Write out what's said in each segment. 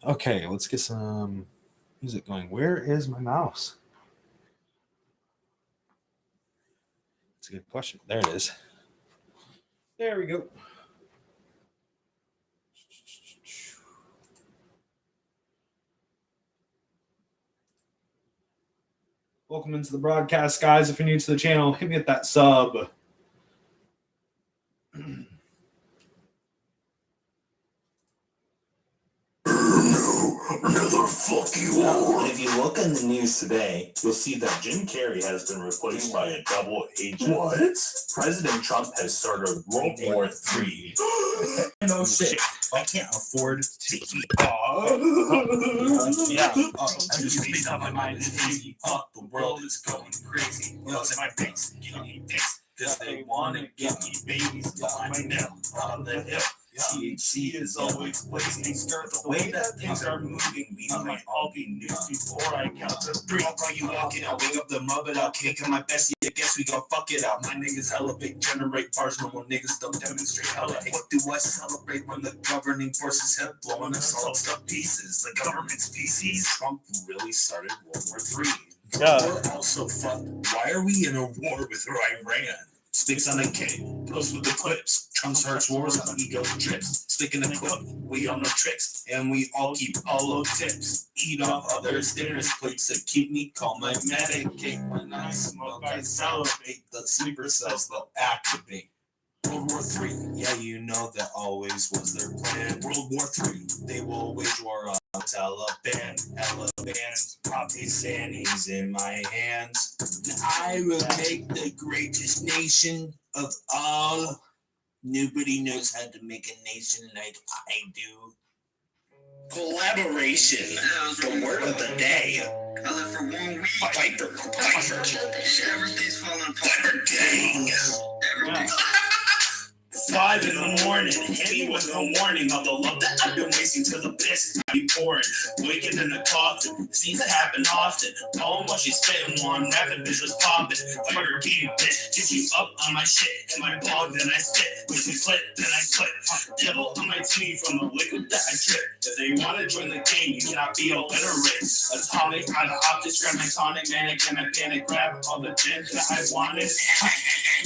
Okay, let's get some music going. Where is my mouse? That's a good question. There it is. There we go. Welcome into the broadcast, guys. If you're new to the channel, hit me at that sub. Another fuck you all. If you look in the news today, you'll see that Jim Carrey has been replaced by a double agent. What? President Trump has started World War III. No shit. I can't afford to eat. Yeah. I just made up my mind to eat. The world is going crazy. What's in my face? Give me this. Cause they wanna get me babies. I know on the hill. THC is always blazing. Start the way that things are moving. We might all be news before I count to 3. I'll call you walking. I'll wake up the mud, but I'll kick in my bestie. I guess we gon' fuck it out. My niggas hella big, generate bars. Normal niggas don't demonstrate hella. What do I celebrate when the governing forces have blown us all to pieces? The government's PCs. Trump really started World War III. We're also fucked. Why are we in a war with Iran? Sticks on a K, goes with the clips. Trump starts wars on ego trips. Stick in the clip, we all know tricks. And we all keep hollow tips. Eat off others' dinners plates to keep me calm. I medicate when I smoke, I salivate. The sleeper cells, they'll activate. World War III, yeah, you know that always was their plan. World War III, they will wage war on Taliban. Pakistanis in my hands. I will make the greatest nation of all. Nobody knows how to make a nation like I do. Collaboration, the word of the day. I live for 1 week. Viper. Everything's falling apart. Gang. Everything. 5 in the morning, hit me with no warning. All the love that I've been wasting to the piss I be pouring. Waking in the coffin, seems to happen often. All what she's spitting on, rapping bitch was popping. Fighter game bitch, get you up on my shit. In my blog, then I spit. With me flip, then I split. Devil on my team from the liquid that I trip. If they want to join the game, you cannot be illiterate. Atomic, out of optics, grab my tonic, manic, and I panic, grab all the gin that I wanted.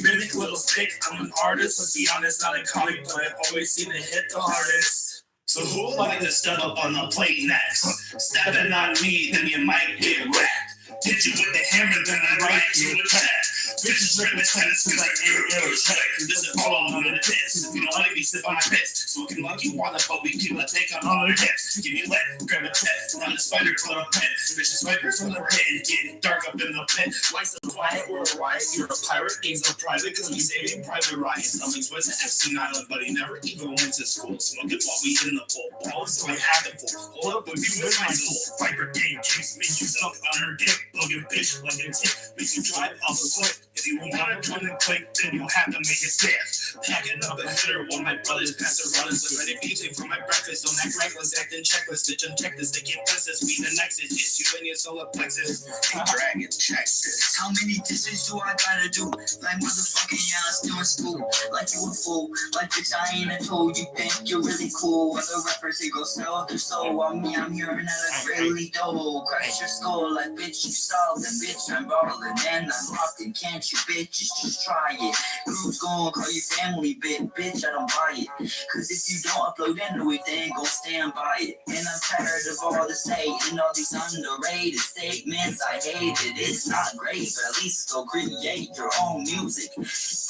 Mimic little stick, I'm an artist, let's be honest, not a comic, but I always seem to hit the hardest. So who would like to step up on the plate next? Stepping on me, then you might get wrecked. Hit you with the hammer, then I write you a check. Bitches rip my tennis cause I ain't check. This is all I'm gonna diss. If you don't like me, sip on my piss. Smoking like you want it, but we keep a take on all their tips. Give me lit, grab a tip, run the spider, put a pin. Vicious vipers from the pit, getting dark up in the pit. Why's the quiet or a riot? You're a pirate, games no private, cause we saving private riots. Nothing Swiss at FC Island, but he never even went to school. Smoking while we in the pool. Balls so I have it full. Hold up, but you with my soul. Viper game keeps me used up on her dick. Bugging bitch like a tick. Makes you drive off a cliff. If you want to join the clique, then you'll have to make it fast. Packing up a hitter while my brothers pass the runners. So ready music for my breakfast. Don't act reckless, acting checklist. Stitch and check this, they can't press this. We the nexus, it's you and your solar plexus. Hey, dragon, check this. How many dishes do I gotta do? Like motherfucking yeah, still in school. Like you a fool. Like bitch, I ain't a tool. You think you're really cool. Other rappers, they go sell their soul. While me, I'm hearing that it's really dope. Crash your skull like bitch, you solved it. Bitch, I'm rolling and I'm locked in. Can't you bitches just try it? Who's gonna call your family bitch? I don't buy it. Cause if you don't upload into it, they ain't gon' stand by it. And I'm tired of all the hate and all these underrated statements. I hate it, it's not great, but at least go create your own music.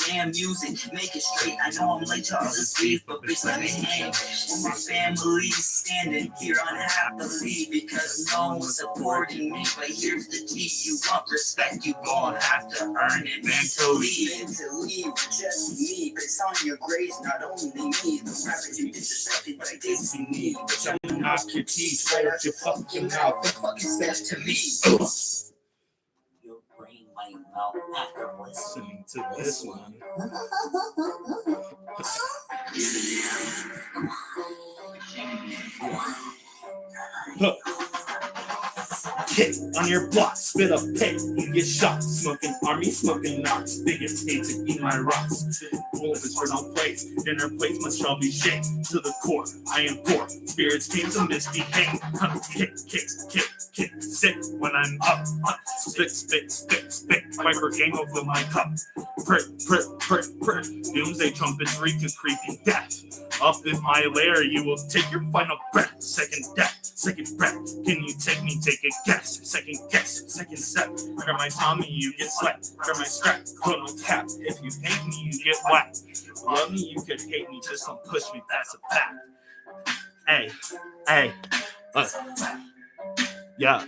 Damn music, make it straight. I know I'm late to all this beef, but bitch, let me hang. And my family's standing here unhappily because no one's supporting me. But here's the tea, you want respect, you gon' have to earn it mentally. Mentally, just me, based on your grades, not only me. The rappers you disrespected, but I did see me. Bitch, I'm gonna knock your teeth right out your fucking mouth. The fuck is that to me? Your brain might melt after listening to this one. hit on your block, spit a pit, you get shot. Smoking army, smoking knocks, biggest hate to eat my rocks. Wolf is for no place, dinner plates must all be shaped to the core. I am poor, spirits came to misbehave. Kick, sick when I'm up. Spit, Viper gang over my cup. Prick. Doomsday trumpets reek of creepy death. Up in my lair, you will take your final breath. Second death, second breath. Can you take me? Take a guess. Second guess, second step. Grab my Tommy, you get sweat. Grab my strap, put my cap. If you hate me, you get whacked. Love me, you could hate me. Just don't push me. That's a fact. Hey. Yeah.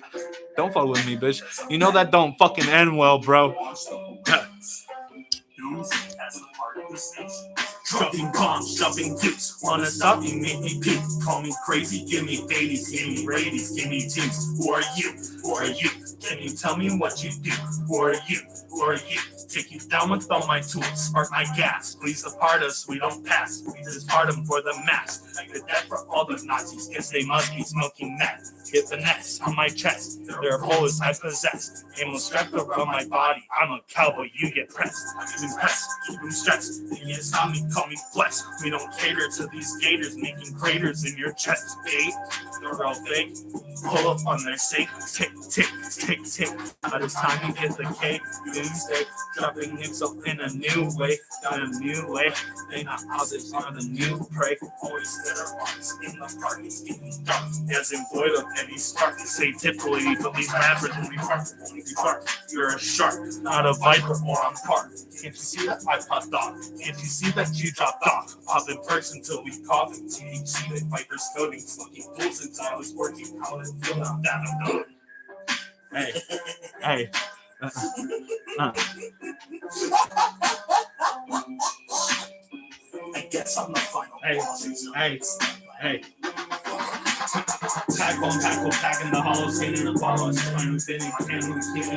Don't fuck with me, bitch. You know that don't fucking end well, bro. Dropping bombs, dropping dukes. Wanna stop me, make me puke. Call me crazy, give me babies, give me rabies, give me teams. Who are you? Can you tell me what you do? Who are you? Take you down with all my tools. Spark my gas. Please depart us. We don't pass. We dispartum for the mass. You're dead for all the Nazis. Guess they must be smoking meth. Get the nets on my chest. There are bullets I possess. Ammo strapped around my body. I'm a cowboy. You get pressed. Impressed. Keep them stressed. You can't stop me. Call me blessed. We don't cater to these gators making craters in your chest. Bait. They're all fake. Pull up on their sake. Tick. By the time you get the cake, doomsday, dropping nicks up in a new way. They not others are the new prey. Always better rocks in the park. It's getting dark. As in void of any spark. Say typically, but these rappers when we bark. You're a shark, not a viper or a park. Can't you see that I popped off? Can't you see that you dropped off? Pop in perks until we cough. THC that vipers coding. Smoking fools since I was 14. How did it feel now that I'm done? Hey. I guess I'm the final. Hey. Packing the hollow, sitting in the ball, trying to fit in,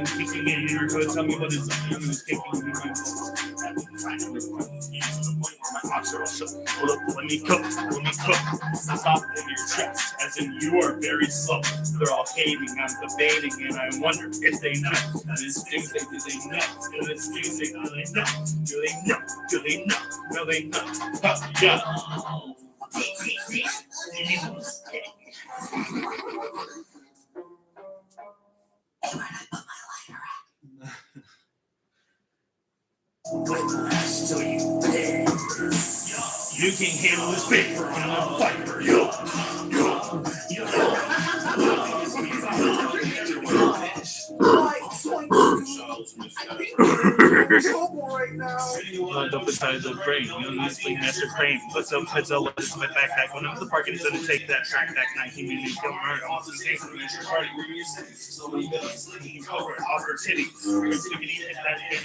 kicking in your hood. Tell me what is up, you was kicking me. My ops are all shook. Hold up, let me cook. Stop in your tracks, as in you are very slow. They're all hating, I'm debating, and I wonder if they know. This things do they know? This things do they know? Do they know? No, they know. Yeah. You can handle this paper on a viper, yo. Up inside the brain, you don't need to sleep master brain. Puts up, let's my backpack. When I'm at the park, it's gonna take that track back. 19 minutes, go murder, all the same. Party, where you're so many bills, cover, offer, titty. We're sticking in that thing,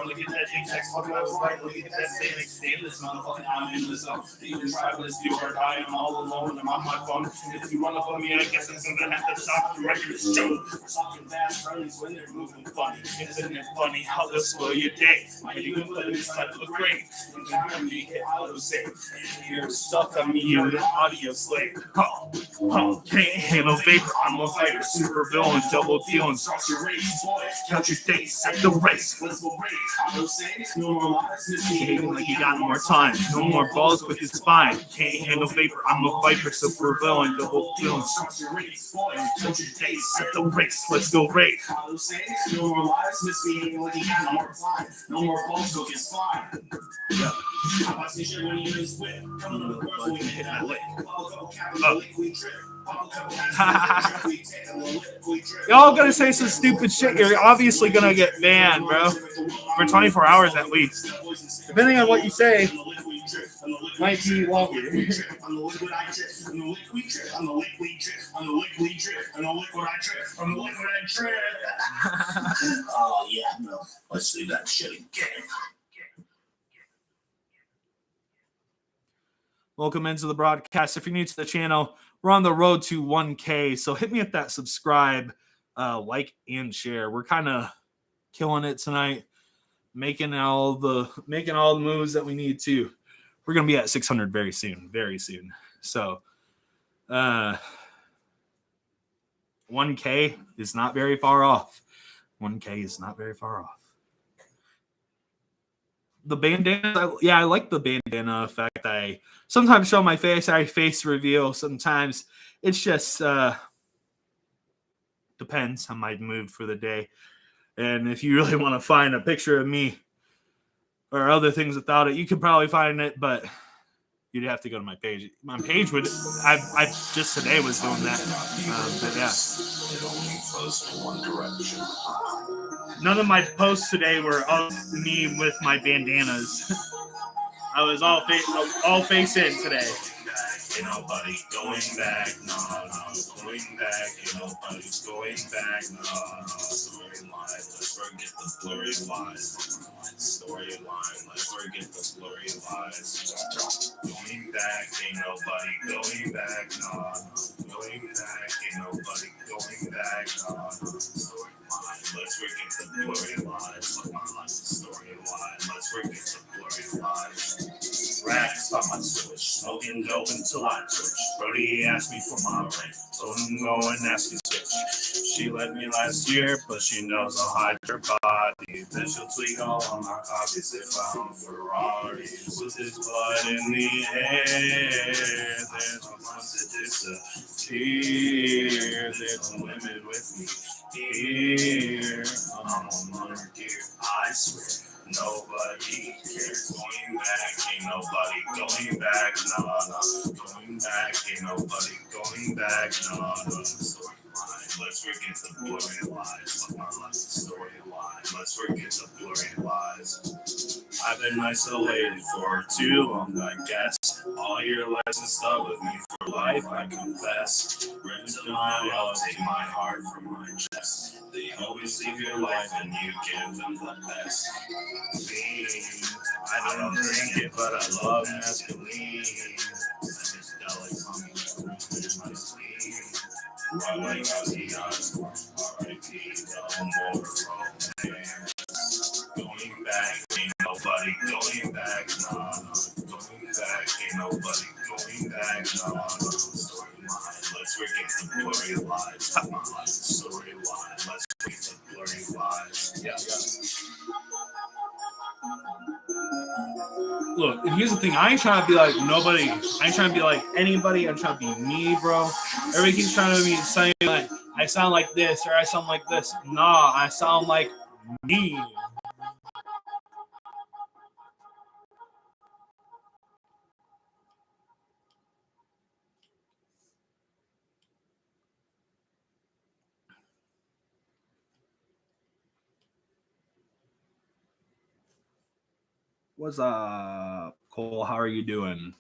look at that thing, text, talk about right, look at that thing, extend this motherfucking I'm in the zone. Even try this, you are dying, I'm all alone, I'm on my phone. If you run up on me, I guess I'm gonna have to stop the record show. We're talking fast, friends when they're moving funny. Isn't it funny how they'll slow your day? You can put this type of grade. And then you hit auto save. You're stuck on me, you're an audio slave. Can't handle vapor, I'm a fighter. Super villain, double dealing. Count your days, set the race. Hating like you got more time. No more balls with his spine. Can't handle vapor, I'm a viper. Super villain, double dealing. Count your days, set the race. Let's go raid. No more balls, go get fine. Yeah. Y'all gonna say some stupid shit. You're obviously gonna get banned, bro. For 24 hours at least. Depending on what you say, might be longer. Oh yeah, no. Let's do that shit again. Welcome into the broadcast. If you're new to the channel, we're on the road to 1K, so hit me at that subscribe, like, and share. We're kind of killing it tonight, making all the moves that we need to. We're gonna be at 600 very soon. So, 1K is not very far off. 1K is not very far off. The bandana, I like the bandana effect. I sometimes show my face. I face reveal. Sometimes it's just depends on my mood for the day. And if you really want to find a picture of me or other things without it, you could probably find it, but you'd have to go to my page. My page would. I just today was doing that. But yeah. It only flows in one direction. None of my posts today were of me with my bandanas. I was all face in today. Ain't nobody going back, no, going back, ain't nobody's going back, no, storyline, let's forget the blurry lies, storyline, let's forget the blurry lies, going back, ain't nobody going back, no, going back, ain't nobody going back, no, storyline, let's forget the blurry lies, storyline, let's forget the blurry lies. Racks by my switch, smoking dope until I twitch. Brody asked me for my rent, told him go and ask me switch. She let me last year, but she knows I'll hide her body. Then she'll tweak all on my copies if I own Ferraris. With his blood in the air, there's no time to disappear. There's no limit with me here. I'm on monarchy, I swear. Nobody cares. Going back, ain't nobody going back. No, going back, ain't nobody going back. No, storyline. Let's forget the blurry lies. Look, my life's a storyline. Let's forget the blurry lies. I've been isolated for too long, I guess. All your lives and stuck with me for life, I confess. Written to my love, take my heart from my chest. They always leave your life and you give them the best. I don't drink it, but I love masculine. Psychedelic coming through my sleeve. Running out the odds, R.I.P. No more romance. Going back, ain't nobody going back. Nah, going back, ain't nobody going back. Nah, storyline, let's forget the blurry lies. Storyline, let's forget the blurry lies. Yeah. Look, here's the thing. I ain't trying to be like nobody. I ain't trying to be like anybody. I'm trying to be me, bro. Everybody keeps trying to be saying like I sound like this or I sound like this. Nah, I sound like me. What's up, Cole? How are you doing?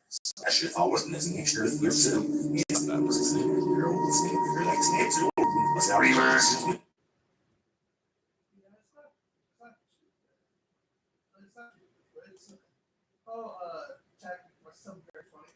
Especially if I wasn't as nature as yourself. Yeah, that was the you're like nature. What's that reverse? Jack, what's so very funny?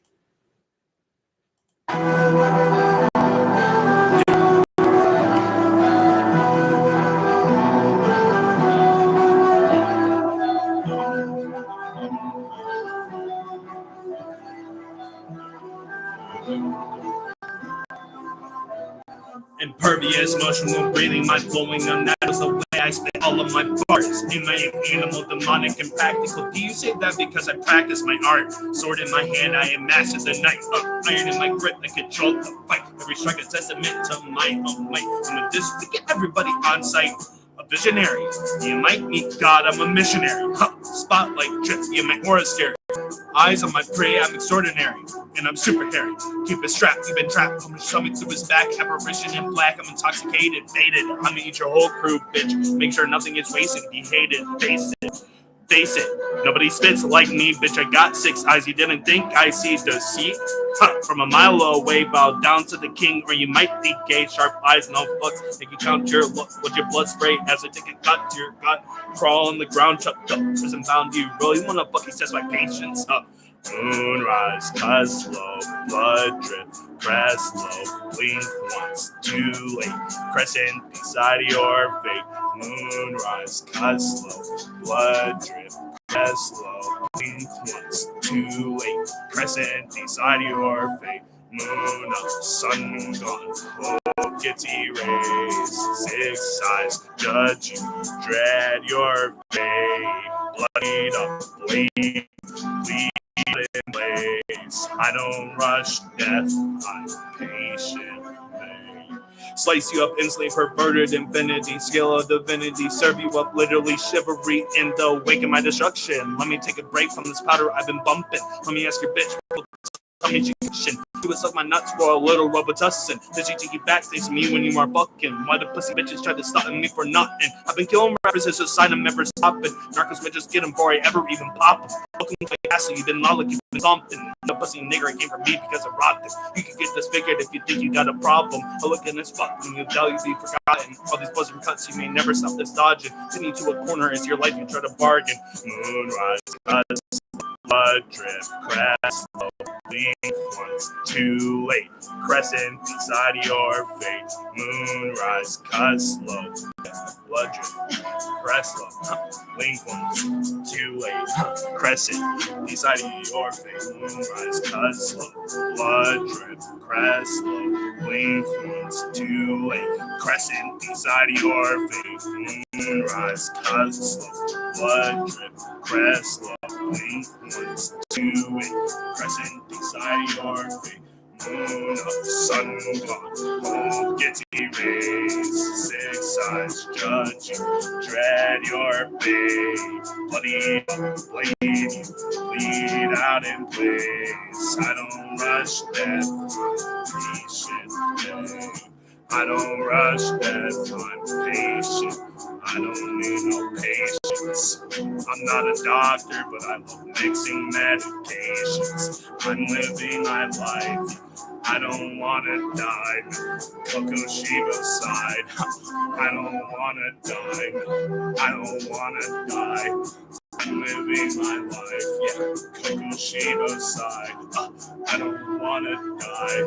Impervious, emotional breathing, mind blowing, and that is the way I spit all of my parts. In my animal, demonic, and practical. Do you say that because I practice my art? Sword in my hand, I am master the night. Iron in my grip, I control the fight. Every strike is testament to my own might. I'm a dish to get everybody on sight. A visionary, you might meet God, I'm a missionary. Spotlight trip, you my aura scary. Eyes on my prey, I'm extraordinary. And I'm super hairy. Keep it strapped, you've been trapped. I'm stomach through his back, apparition in black. I'm intoxicated, faded. I'm gonna eat your whole crew, bitch. Make sure nothing is wasted, be hated, face it. Nobody spits like me, bitch. I got 6 eyes, you didn't think I see deceit? From a mile away, bow down to the king, or you might be gay. Sharp eyes, no fucks. Make you count your look with your blood spray as I take a cut to your gut. Crawl on the ground, chucked up, prison bound. Do you really wanna fucking test my patience? Moonrise, cause slow, blood drip, crest low, blink once, too late, crescent beside your fate. Moonrise, cause slow, blood drip, slow, blink once, too late. Crescent beside your fate. Moon up, sun gone. Hope gets erased. Six eyes judge you. Dread your fate. Bloodied up, bleed in ways. I don't rush death. I'm patient. Slice you up instantly, perverted infinity, skill of divinity, serve you up literally chivalry in the wake of my destruction. Let me take a break from this powder I've been bumping. Let me ask your bitch, tell me she you would suck my nuts for a little Robitussin. Did she take you back, thanks to me when you are fucking? Why the pussy bitches try to stop me for nothing? I've been killing rappers, it's a sign I'm never stopping. Narcos bitches get them before I ever even pop them. Looking like asshole, you've been lollic, you've been thumping. The pussy nigger came from me because I robbed him. You can get disfigured if you think you got a problem. I look in this fuck when you tell you be forgotten. All these buzzing cuts, you may never stop this dodging. Pin you to a corner as your life you try to bargain. Moonrise, blood drip, crest, slow, blink once, too late. Crescent beside your fate. Moonrise, cut slow, blood drip, crest slow, blink once, too late. Crescent beside your fate. Moonrise, cut slow, blood drip, crest slow, blink once, too late. Crescent beside your fate. Moonrise, cut slow, blood drip, crest slow, blink once, too late. Crescent beside your fate. Moon up, sun gone, hope gets erased. Six eyes judge you, dread your fate. Bloody bleed you, bleed out in place. I don't rush death, patient. I don't rush death, I'm patient. I don't need no patience. I'm not a doctor, but I love mixing medications. I'm living my life. I don't wanna die. Coco Shiba side. I don't wanna die. I don't wanna die. I'm living my life, yeah. Coco Shiba side. I don't wanna die.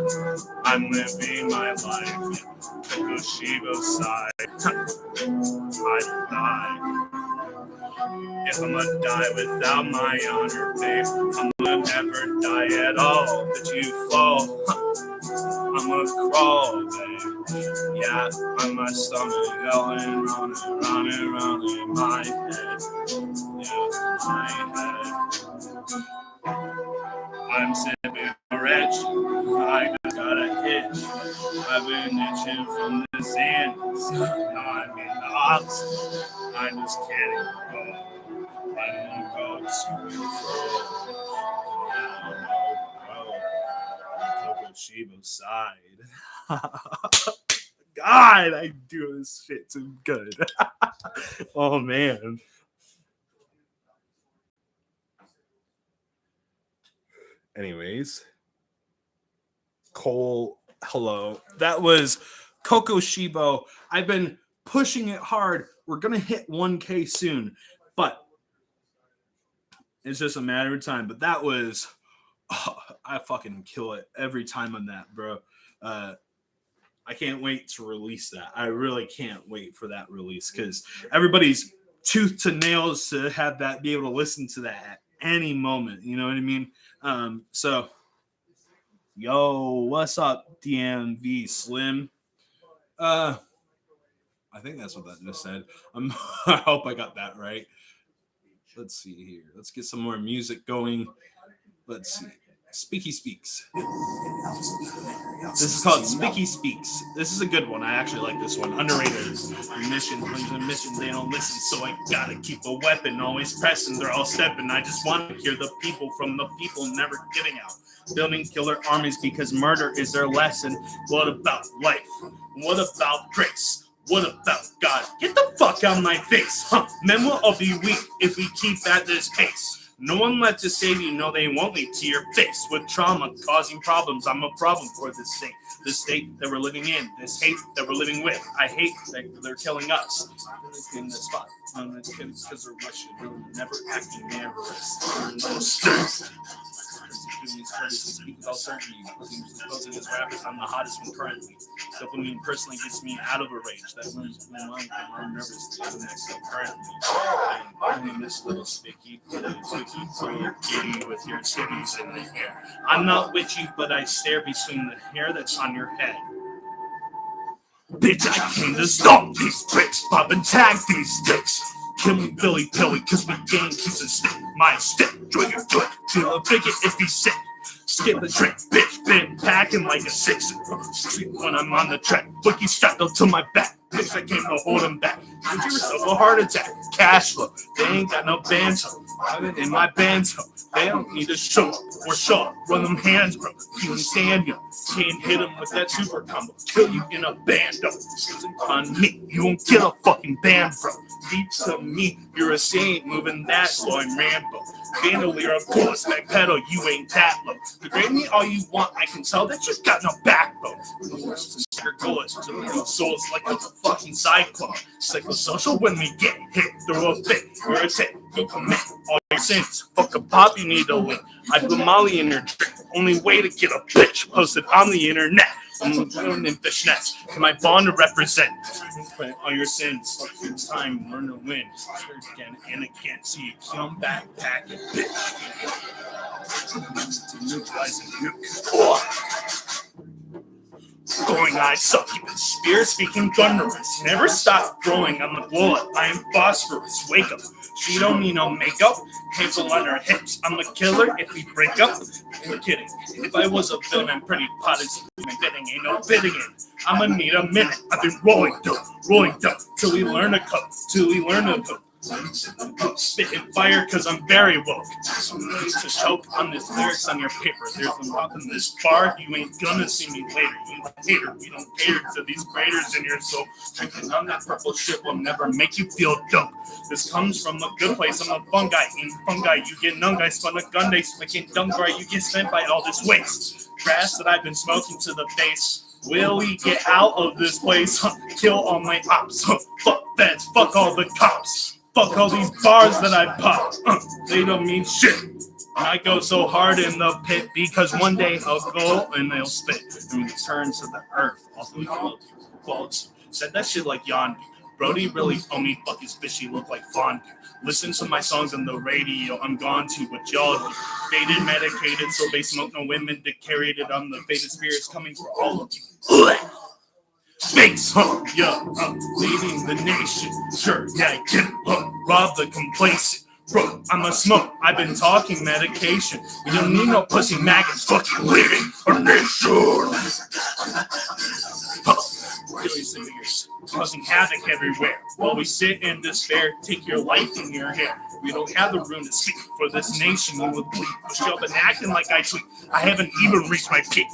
I'm living my life, yeah. Coco Shiba side. I die. If I'ma die without my honor, babe, I'm gonna never die at all. But you fall, I'ma crawl, babe. Yeah, on my stomach, going round in my head. Yeah, my head. I'm sipping rich. I just got a itch. I've been itching from the sands. Now I'm in the ox. I'm just kidding, bro. I don't go to and fro. Yeah, no, bro. Coco Shiba side. God, I do this shit too good. Oh, man. Anyways, Cole, hello. That was Coco Shiba. I've been pushing it hard. We're going to hit 1K soon, but it's just a matter of time. But that was, I fucking kill it every time on that, bro. I can't wait to release that. I really can't wait for that release because everybody's tooth to nails to have that, be able to listen to that at any moment. You know what I mean? So, yo, what's up, DMV Slim? I think that's what that just said. I hope I got that right. Let's see here. Let's get some more music going. Let's see. Speaky Speaks. This is called Speaky Speaks. This is a good one. I actually like this one. Underrated. Mission, they don't listen, so I gotta keep a weapon. Always pressing, they're all stepping. I just want to hear the people from the people never getting out. Building killer armies because murder is their lesson. What about life? What about grace? What about God? Get the fuck out of my face. Men will all be weak if we keep at this pace. No one left to save you, no they won't lead to your face. With trauma causing problems, I'm a problem for this state. The state that we're living in, this hate that we're living with. I hate that they're killing us. In the spot, because they're Russian. They're never acting terrorists. Posing as rappers, I'm the hottest one currently. Dopamine personally gets me out of a rage. That moves my mind and I'm nervous to the next step currently. I'm in this little sticky, twitchy, giddy with your titties in the hair. I'm not with you, but I stare between the hair that's on your head. Bitch, I came to stomp these bricks, pop and tag these dicks. Kill me Billy Pilly, cause my game keeps a stick. My stick, drink it good, feel a bigot if he's sick. Skip the trick, bitch, been packing like a six. When I'm on the track, bookie strapped up to my back. Bitch, I came to hold him back. Give yourself a heart attack. Cash flow, they ain't got no bands ho. I've been in my bands ho. They don't need to show up or show up. Run them hands, bro. Feeling stand, yo. Can't hit him with that super combo. Kill you in a band, though. On me, you won't get a fucking band, bro. Deep to me, you're a saint moving that slow. I'm Rambo. Bandolier, of course, back pedal, you ain't that low. Degrade me all you want, I can tell that you've got no backbone. Your goal is to move souls like a fucking cyclone. Psychosocial when we get hit through a fit. You're a tip, you commit all your sins. Fuck a pop, you need a link. I put Molly in your drink. Only way to get a bitch posted on the internet. I'm living in fishnets. And my bond to represent all your sins. Fuck your time, learn to win. Again and again. So you come back, pack it, bitch. Neutralizing nuke. Going eyes suck, keeping spear speaking thunderous. Never stop growing on the blow up. I am phosphorus. Wake up. She don't need no makeup. Hands on her hips. I'm a killer if we break up. I'm kidding. If I was a villain, I'm pretty potted. My fitting ain't no fitting in. I'ma need a minute. I've been rolling dope, till we learn to cook, till we learn to cook. Spitting fire cause I'm very woke. To choke on this lyrics on your paper. There's a mouth in this bar, you ain't gonna see me later. You hater, we don't cater to these craters in your soul. Drinking on that purple shit will never make you feel dope. This comes from a good place, I'm a fun guy. Eating fungi, you get nung guy, spun a gun day, slicking dumb guy, you get spent by all this waste. Grass that I've been smoking to the face. Will we get out of this place? Kill all my ops. Fuck feds, fuck all the cops. Fuck all these bars that I pop. They don't mean shit. And I go so hard in the pit because one day I'll go and they'll spit and return to the earth. Also, quotes. Said that shit like Yondu. Brody really owe me fuck his bitch, she look like fondue. Listen to my songs on the radio, I'm gone to what y'all do. Faded, medicated, so they smoke no women that carried it on the faded spirits coming for all of you. Thanks, yeah, leading the nation. Sure, yeah, I get it, rob the complacent. Bro, I'm a smoke, I've been talking medication. You don't need no pussy maggots, fucking leading a nation. Causing havoc everywhere. While we sit in despair, take your life in your hair. We don't have the room to speak. For this nation, you will bleed. But y'all been acting like I tweet. I haven't even reached my peak.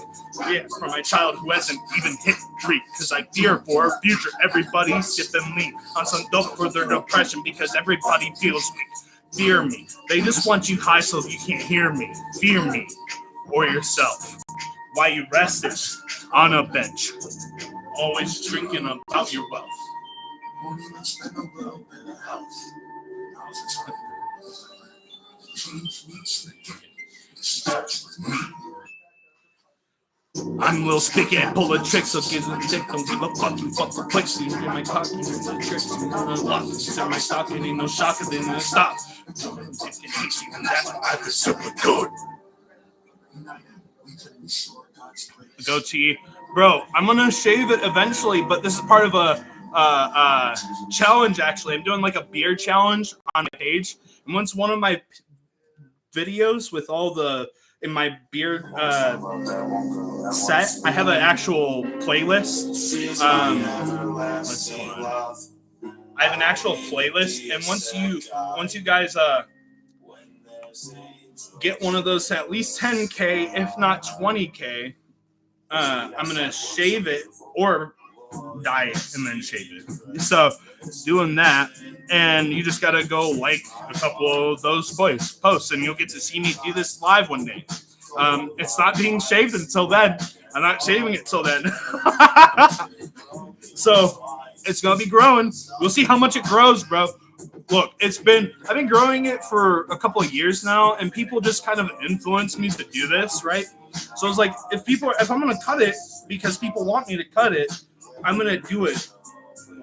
Yeah, for my child who hasn't even hit 3. Cause I fear for our future. Everybody sipping lean on some dope for their depression because everybody feels weak. Fear me. They just want you high so you can't hear me. Fear me. Or yourself. Why you rested on a bench. Always drinking about your wealth. I'm Lil Sticky, I pull a trick, so give them dick, don't give a fucking fuck for clicks. So you hear my talking, and the tricks, and unlock. Set my stock, and ain't no shocker, then I stop. And that's why I've been super good. Goatee. Bro, I'm gonna shave it eventually, but this is part of a challenge. Actually, I'm doing like a beard challenge on my page, and once one of my videos with all the in my beard set, I have an actual playlist. Let's see. I have an actual playlist, and once you guys get one of those to at least 10K, if not 20K. I'm gonna shave it or dye it and then shave it. So doing that, and you just gotta go like a couple of those posts, and you'll get to see me do this live one day. It's not being shaved until then. I'm not shaving it till then. So it's gonna be growing. We'll see how much it grows, bro. Look, I've been growing it for a couple of years now, and people just kind of influence me to do this, right? So it's like, if I'm gonna cut it because people want me to cut it, I'm gonna do it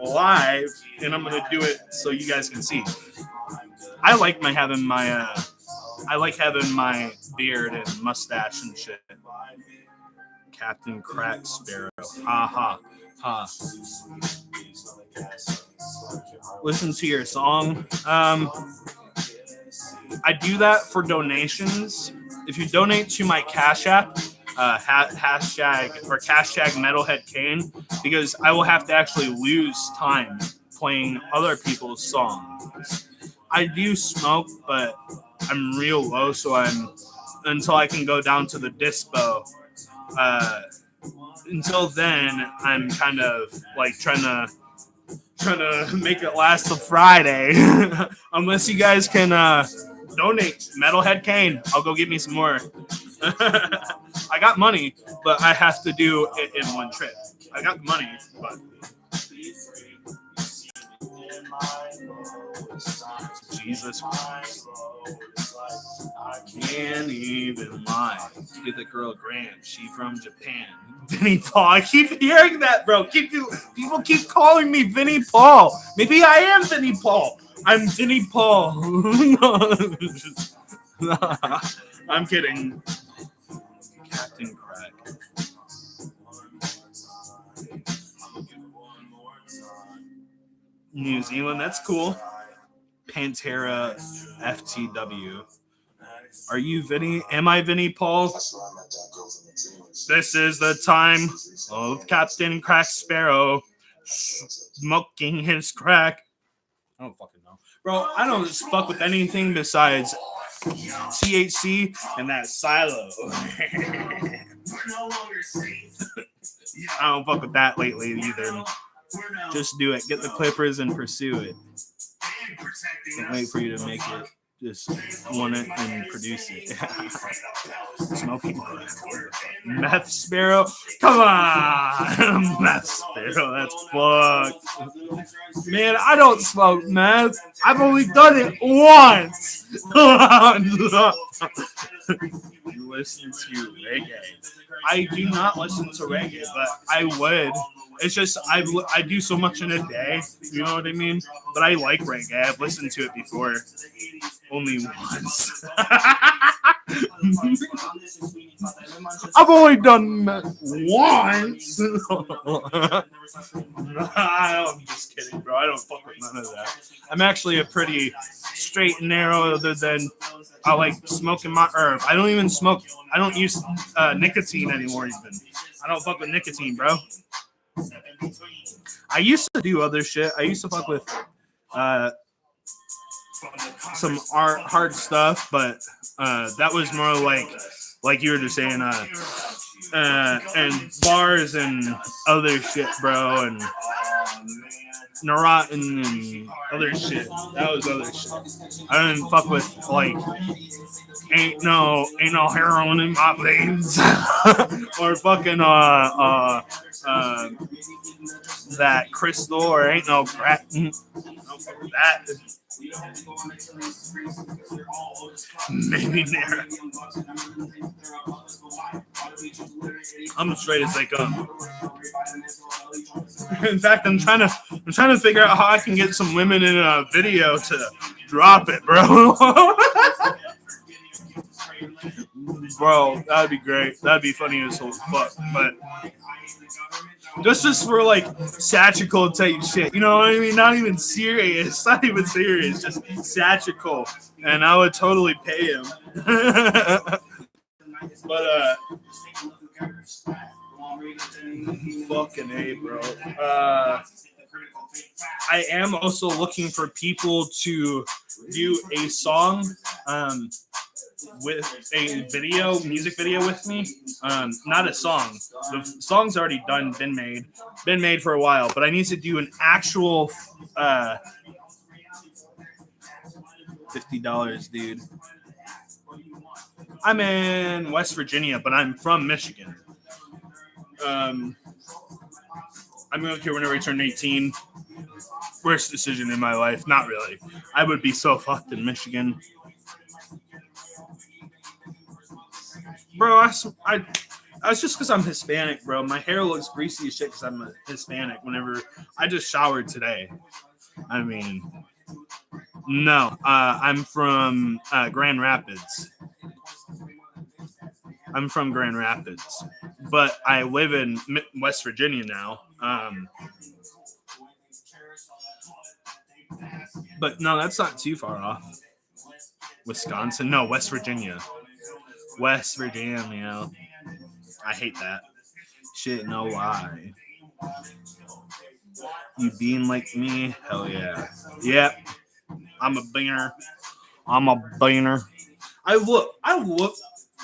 live, and I'm gonna do it so you guys can see. I like having my beard and mustache and shit. Captain Crack Sparrow. Ha ha ha. Listen to your song. I do that for donations. If you donate to my Cash App, hashtag Metalhead Kane, because I will have to actually lose time playing other people's songs. I do smoke, but I'm real low, so until I can go down to the dispo. Until then, I'm kind of like trying to make it last till Friday. Unless you guys can donate Metalhead Kane, I'll go get me some more. I got money, but I have to do it in one trip. I got the money, but Jesus Christ. I can't even lie. Get the girl Grant. She from Japan. Vinnie Paul. I keep hearing that, bro. People keep calling me Vinnie Paul. Maybe I am Vinnie Paul. I'm Vinnie Paul. I'm kidding. Captain Crack. New Zealand, that's cool. Pantera FTW. Are you Vinny? Am I Vinnie Paul? This is the time of Captain Crack Sparrow smoking his crack. I don't fucking know. Bro, I don't fuck with anything besides THC and that silo. I don't fuck with that lately either. Just do it. Get the clippers and pursue it. Don't wait for you to make it. Just want it and produce it. Smoking meth sparrow. Come on, meth sparrow. That's fucked. Man, I don't smoke meth. I've only done it once. You listen to reggae. I do not listen to reggae, but I would. It's just I do so much in a day, you know what I mean? But I like reggae. I've listened to it before, only once. I've only done it once. I'm just kidding, bro. I don't fuck with none of that. I'm actually a pretty straight and narrow. Other than I like smoking my herb. I don't even smoke. I don't use nicotine anymore. Even I don't fuck with nicotine, bro. I used to do other shit. I used to fuck with some hard stuff, but that was more like you were just saying, and bars and other shit, bro, and Naruto and other shit. That was other shit. I didn't fuck with ain't no heroin in my veins or fucking that crystal or ain't no crack. That maybe there. I'm as straight as they come. In fact, I'm trying to figure out how I can get some women in a video to drop it, bro. Bro, that'd be great. That'd be funny as fuck. But just for like satirical type shit, you know what I mean? Not even serious. Not even serious. Just satirical, and I would totally pay him. But fucking A, bro. I am also looking for people to do a song with a music video with me. Not a song. The song's already been made for a while, but I need to do an actual $50, dude. I'm in West Virginia, but I'm from Michigan. I'm going to care whenever I turn 18. Worst decision in my life. Not really. I would be so fucked in Michigan. Bro, that's just because I'm Hispanic, bro. My hair looks greasy as shit because I'm a Hispanic. Whenever I just showered today. I mean, no. I'm from Grand Rapids. I'm from Grand Rapids, but I live in West Virginia now. But no, that's not too far off. Wisconsin? No, West Virginia. West Virginia. I hate that. Shit, no lie. You being like me? Hell yeah. Yep. I'm a beaner. I'm a beaner.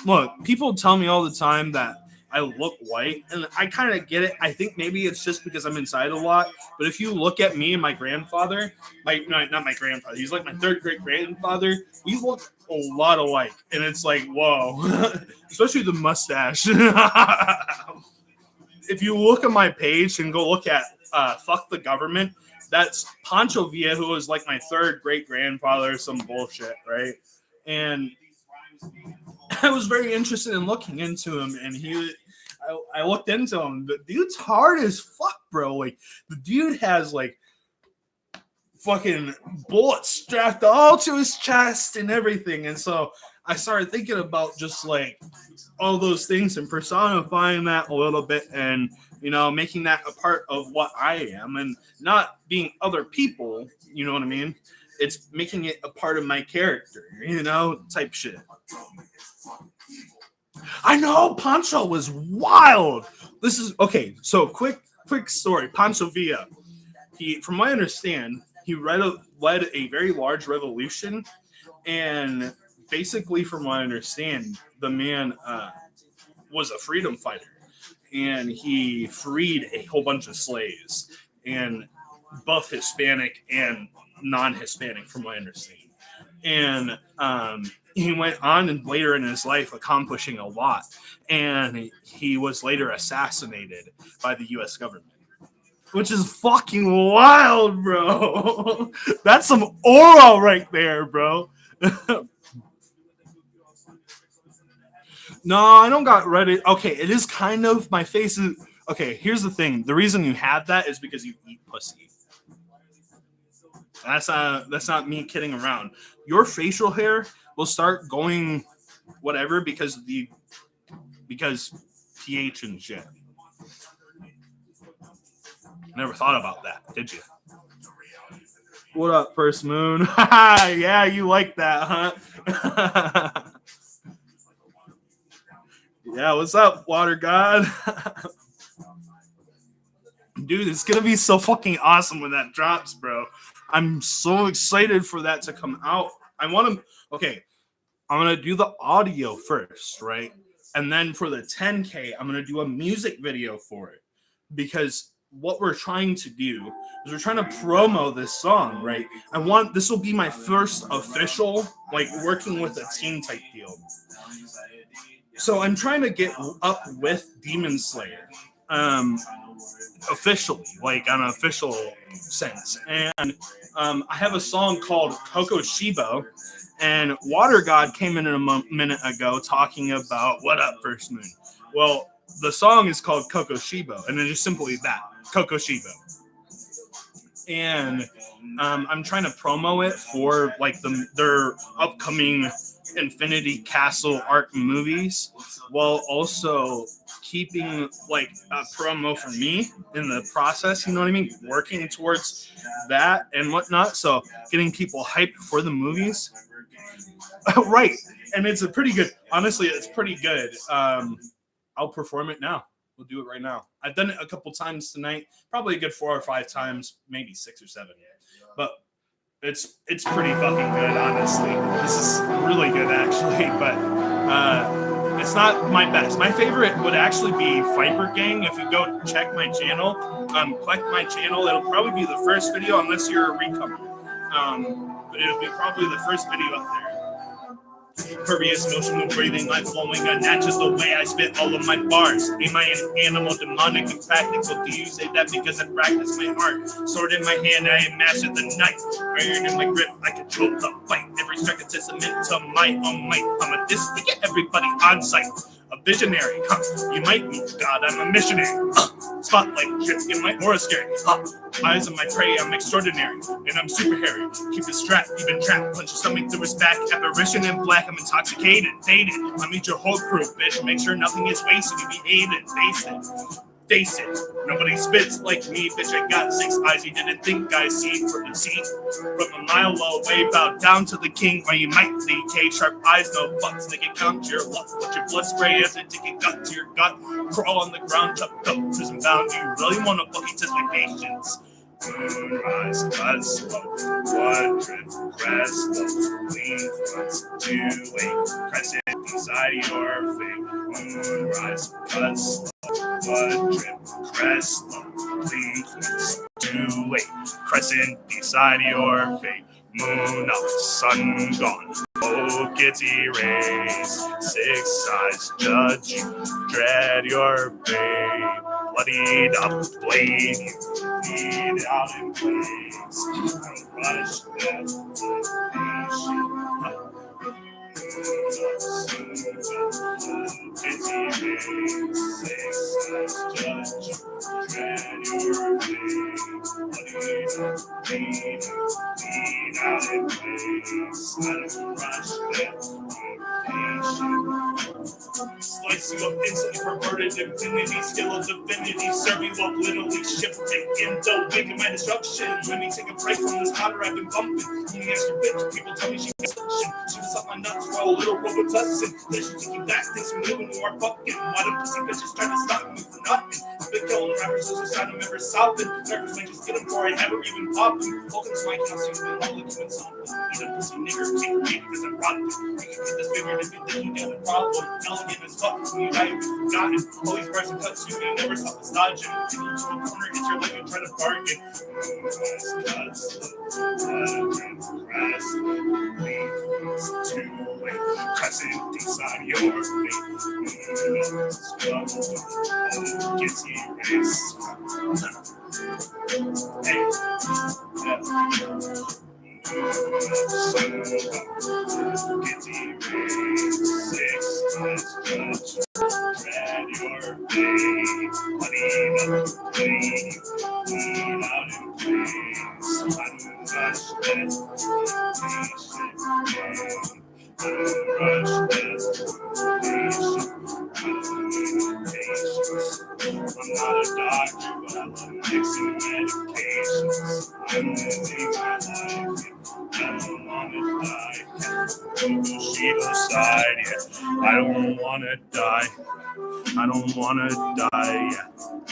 Look, people tell me all the time that I look white, and I kind of get it. I think maybe it's just because I'm inside a lot. But if you look at me and my grandfather, not my grandfather, he's like my third great grandfather, we look a lot alike. And it's like, whoa, especially the mustache. If you look at my page and go look at Fuck the Government, that's Pancho Villa, who was like my third great grandfather, some bullshit, right? And I was very interested in looking into him, and I looked into him. The dude's hard as fuck, bro. Like, the dude has like fucking bullets strapped all to his chest and everything. And so I started thinking about just like all those things and personifying that a little bit, and making that a part of what I am, and not being other people. You know what I mean? It's making it a part of my character, type shit. I know Pancho was wild. This is okay. So quick story. Pancho Villa. From what I understand, he led a very large revolution, and basically, from what I understand, the man was a freedom fighter, and he freed a whole bunch of slaves, and both Hispanic and non-Hispanic, from what I understand. And he went on and later in his life accomplishing a lot. And he was later assassinated by the U.S. government, which is fucking wild, bro. That's some aura right there, bro. No, I don't got Reddit. Okay, it is kind of, my face is, okay, here's the thing. The reason you have that is because you eat pussy. That's not me kidding around. Your facial hair will start going whatever because pH and shit. Never thought about that, did you? What up, First Moon? Yeah, you like that, huh? Yeah, what's up, Water God? Dude, it's gonna be so fucking awesome when that drops, bro. I'm so excited for that to come out. I'm gonna do the audio first, right? And then for the 10K, I'm gonna do a music video for it. Because what we're trying to do is we're trying to promo this song, right? This will be my first official, like, working with a team type deal. So I'm trying to get up with Demon Slayer. Officially, like on an official sense. And I have a song called Coco Shibo, and Water God came in a minute ago talking about what up, First Moon. Well, the song is called Coco Shibo, and it is simply that, Coco Shibo. And I'm trying to promo it for like their upcoming Infinity Castle arc movies, while also keeping like a promo for me in the process, you know what I mean? Working towards that and whatnot. So getting people hyped for the movies. Right. And it's honestly, it's pretty good. I'll perform it now. We'll do it right now. I've done it a couple times tonight, probably a good 4 or 5 times, maybe 6 or 7. But it's pretty fucking good, honestly. This is really good, actually. But it's not my best. My favorite would actually be Viper Gang. If you go check my channel, click my channel, it'll probably be the first video, unless you're a recomer. But it'll be probably the first video up there. Furious motion of breathing, life flowing unnatural the way I spit all of my bars. Am I an animal, demonic, and practical? Do you say that because I practice my art? Sword in my hand, I am master the night. Iron in my grip, I control the fight. Every strike a testament to might on might. I'm a disc to get everybody on sight. A visionary, you might be God, I'm a missionary. Spotlight drip in my aura scary. Eyes on my prey, I'm extraordinary, and I'm super hairy. Keep it strapped, even trapped. Punch your stomach through his back. Apparition in black, I'm intoxicated, faded. I meet your whole crew, bitch. Make sure nothing is wasted. You be hated, face it. Face it, nobody spits like me, bitch. I got 6 eyes, you didn't think I see. From a mile away, bow down to the king, or you might leak. Sharp eyes, no fucks, they can count your luck. Let your blood spray as it take a gut to your gut. Crawl on the ground, chopped up, prison bound. You really wanna fucking test my patience? Moonrise, cut slow, blood drip, crest slow, lean fronts, 2-8, crescent inside your face. Moonrise, cut slow, blood drip, crest slow, lean fronts, 2-8, crescent beside your fate. Moon up, sun gone, hope gets erased. 6 eyes judge you, dread your fate. Bloodied up, blade you, bleed out in flames. Rush death, patient. Gets erased. 6 eyes judge you, dread your fate. Bloodied up, bleed you, bleed out in flames. Rush death, patient. Slice you up instantly, perverted infinity, skill of divinity, serve you up, literally shifting into wicked my destruction. Let me take a break from this powder I've been bumping. Only ask your bitch, people tell me she got suction. She was up my nuts for a little rubber tussin. Then she taking back things from living who are fucking. Why the pussy bitches trying to stop me for nothing? I've been killing rappers, so I don't ever stopping. Nervous might just get them before I ever even pop them. Welcome to my house, you've been all looking at something. Eat a pussy nigger, can't read because I'm rotten. You can get this figured if you think you got a problem. Elegant as fuck, when you die, you'll be forgotten. All these bars and cuts, you can never stop us dodging. Take you to a corner, it's your life, you try to bargain. Cuts, grass, leaves, 2-way, crescent inside your face. Gets erased. Hey, gets erased. 6 eyes judge. Dread your fate, bloodied up, bleed out in flames. Unrush death, patient pain. Unrush death, patient, patience. I'm not a doctor, but I love mixing medications. I'm living my life, I don't wanna die. Bushido side, yeah. I don't wanna die. I don't wanna die, yeah.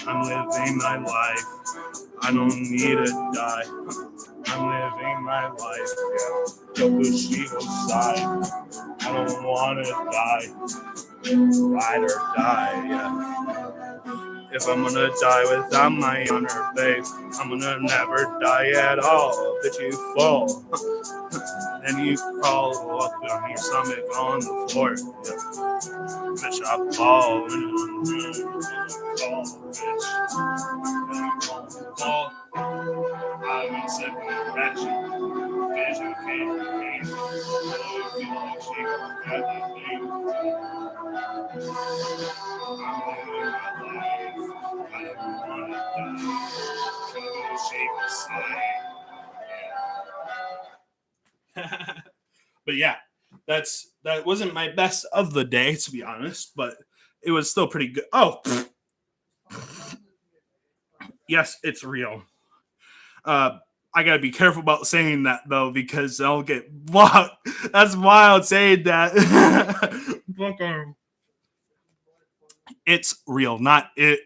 I'm living my life. I don't need to die. I'm living my life, yeah. Bushido side. I don't wanna die. Ride or die, yeah. If I'm gonna die without my honor, babe, I'm gonna never die at all. Bitch, you fall. Then you crawl up on your stomach on the floor. Yeah. Bitch, I fall. Call, bitch. Call. I'm in second action. Vision can't remain. I feel like she got that thing. I'm living my life. I don't wanna die. Come shape aside. But yeah, that wasn't my best of the day, to be honest, but it was still pretty good. Oh, yes, it's real. I gotta be careful about saying that though, because I'll get blocked. That's wild saying that. It's real, not it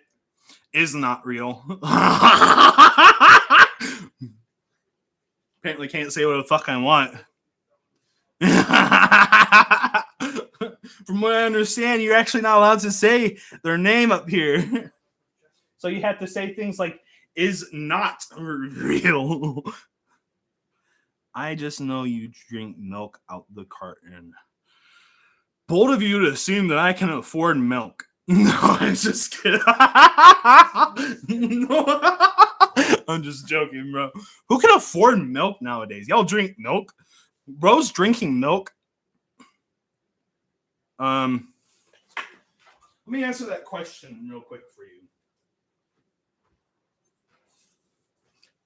is not real. Apparently can't say what the fuck I want. From what I understand, you're actually not allowed to say their name up here. So you have to say things like, is not real. I just know you drink milk out the carton. Bold of you to assume that I can afford milk. No, I'm just kidding. No. I'm just joking, bro. Who can afford milk nowadays? Y'all drink milk? Bro's drinking milk. Let me answer that question real quick for you.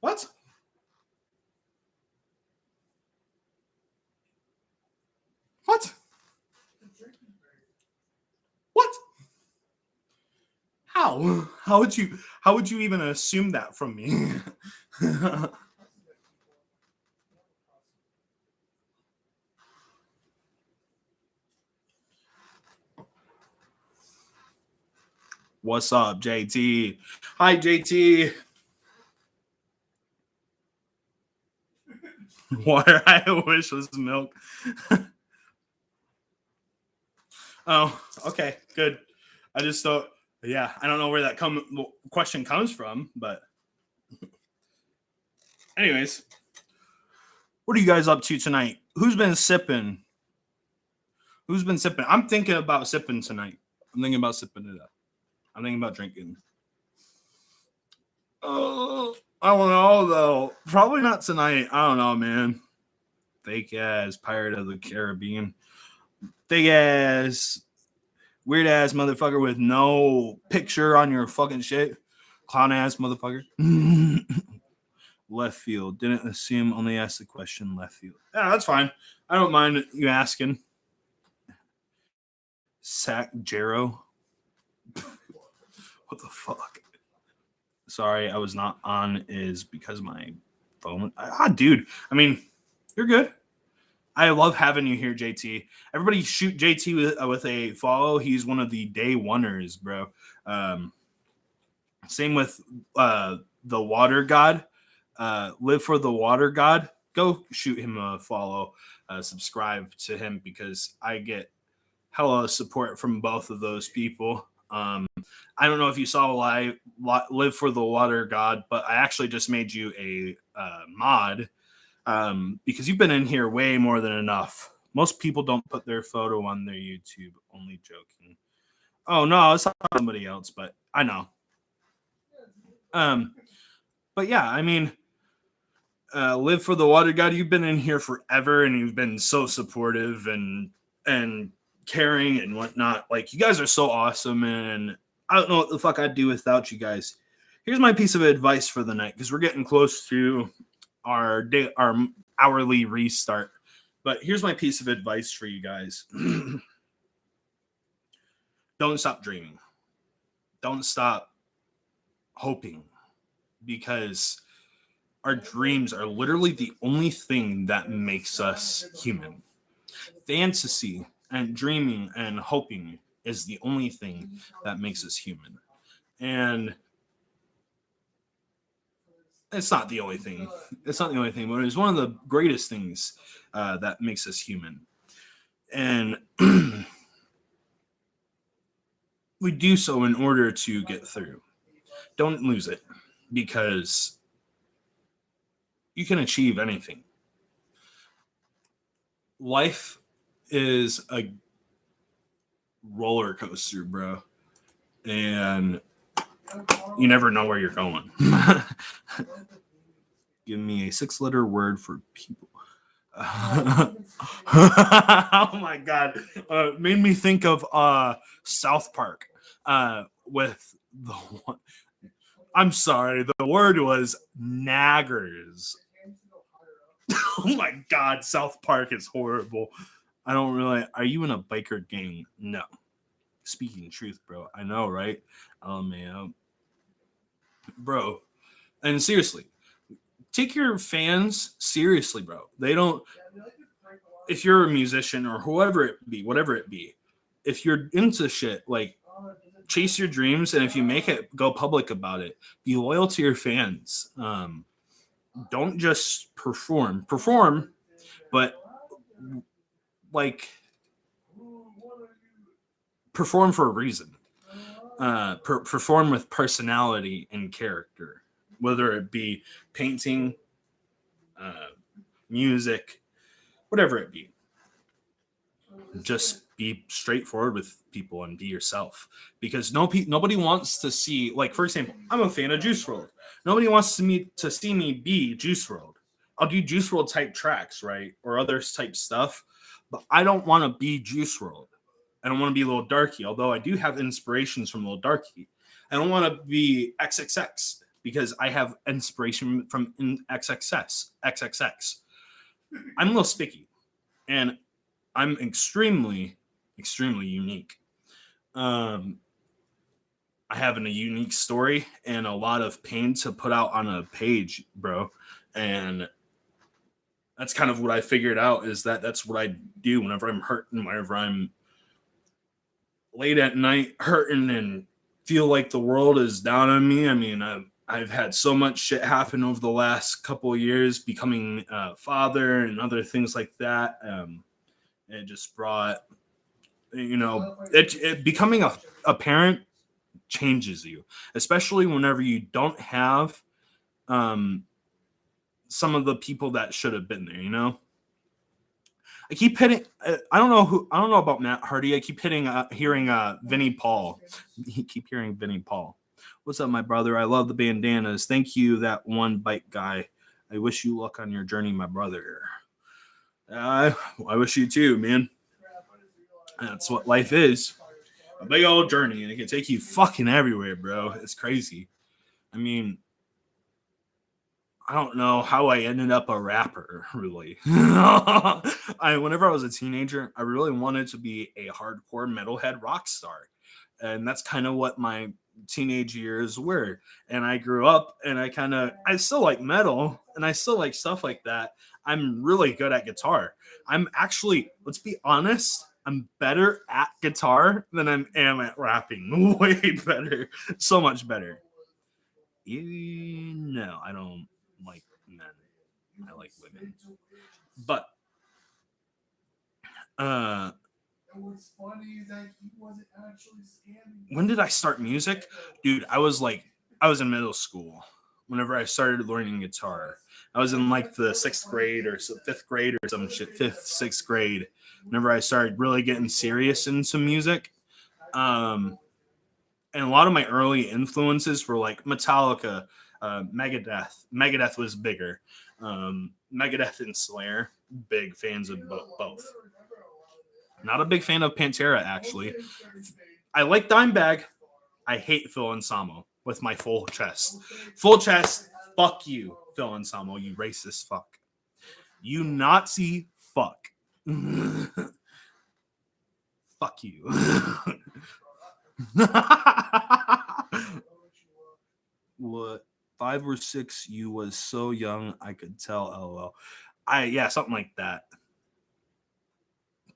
What? What? What? How? How would you even assume that from me? What's up, JT? Hi, JT. Water I wish was milk. Oh, okay, good. I just thought, yeah, I don't know where that question comes from, but anyways, what are you guys up to tonight? Who's been sipping? Who's been sipping? I'm thinking about sipping tonight. I'm thinking about sipping it up. I'm thinking about drinking. Oh, I don't know though. Probably not tonight. I don't know, man. Fake ass Pirate of the Caribbean. Fake ass, weird ass motherfucker with no picture on your fucking shit. Clown ass motherfucker. Left field. Didn't assume, only asked the question. Left field. Yeah, that's fine. I don't mind you asking. Sack Jarrow. What the fuck? Sorry, I was not on is because my phone. Dude. I mean, you're good. I love having you here, JT. Everybody shoot JT with a follow. He's one of the day oneers, bro. Same with the Water God. Live for the Water God. Go shoot him a follow. Subscribe to him because I get hella support from both of those people. I don't know if you saw Live for the Water God, but I actually just made you a mod because you've been in here way more than enough. Most people don't put their photo on their YouTube. Only joking. Oh no, it's not somebody else, but I know. But yeah, I mean, Live for the Water God. You've been in here forever, and you've been so supportive and caring and whatnot. Like, you guys are so awesome, and I don't know what the fuck I'd do without you guys. Here's my piece of advice for the night, because we're getting close to our hourly restart. But here's my piece of advice for you guys. Don't stop dreaming. Don't stop hoping, because our dreams are literally the only thing that makes us human. Fantasy and dreaming and hoping is the only thing that makes us human. And it's not the only thing. It's not the only thing, but it's one of the greatest things that makes us human. And we do so in order to get through. Don't lose it, because you can achieve anything. Life is a roller coaster, bro. And you never know where you're going. Give me a 6-letter word for people. Oh my god. Made me think of South Park with the one. I'm sorry, the word was naggers. Oh my god, South Park is horrible. I don't really. Are you in a biker gang? No. Speaking truth, bro. I know, right? Oh man, bro. And seriously, take your fans seriously, bro. They don't. If you're a musician or whoever it be, whatever it be, if you're into shit, like, chase your dreams, and if you make it, go public about it. Be loyal to your fans. Don't just perform, but like, perform for a reason. Perform with personality and character, whether it be painting, music, whatever it be. Just be straightforward with people and be yourself, because nobody wants to see, like, for example, I'm a fan of Juice WRLD. Nobody wants to see me be Juice WRLD. I'll do Juice WRLD type tracks, right, or other type stuff, but I don't want to be Juice WRLD. I don't want to be Lil Darky, although I do have inspirations from Lil Darky. I don't want to be XXX because I have inspiration from XXX. I'm Lil Spicky, and I'm extremely unique. I have a unique story and a lot of pain to put out on a page, bro. And that's kind of what I figured out, is that that's what I do whenever I'm hurting, whenever I'm late at night hurting and feel like the world is down on me. I mean, I've had so much shit happen over the last couple of years, becoming a father and other things like that. It just brought, it becoming a parent changes you, especially whenever you don't have some of the people that should have been there. I keep hitting. I don't know about Matt Hardy. I keep hearing Vinnie Paul. Keep hearing Vinnie Paul. What's up, my brother? I love the bandanas. Thank you, that one bike guy. I wish you luck on your journey, my brother. I wish you too, man. That's what life is. A big old journey, and it can take you fucking everywhere, bro. It's crazy. I mean, I don't know how I ended up a rapper, really. Whenever I was a teenager, I really wanted to be a hardcore metalhead rock star. And that's kind of what my teenage years were. And I grew up, and I still like metal, and I still like stuff like that. I'm really good at guitar. I'm actually, let's be honest, I'm better at guitar than I am at rapping. Way better. So much better. No, I don't like men. I like women. But what's funny is that he wasn't actually scamming. When did I start music? Dude, I was in middle school whenever I started learning guitar. I was in like the 6th grade or 5th grade or some shit, 5th, 6th grade. Whenever I started really getting serious into music. And a lot of my early influences were like Metallica, Megadeth. Megadeth was bigger. Megadeth and Slayer, big fans of both. Not a big fan of Pantera, actually. I like Dimebag. I hate Phil Anselmo with my full chest. Full chest, fuck you, Phil Anselmo, you racist fuck. You Nazi fuck. Fuck you. What? 5 or 6, you was so young, I could tell, lol. Yeah, something like that.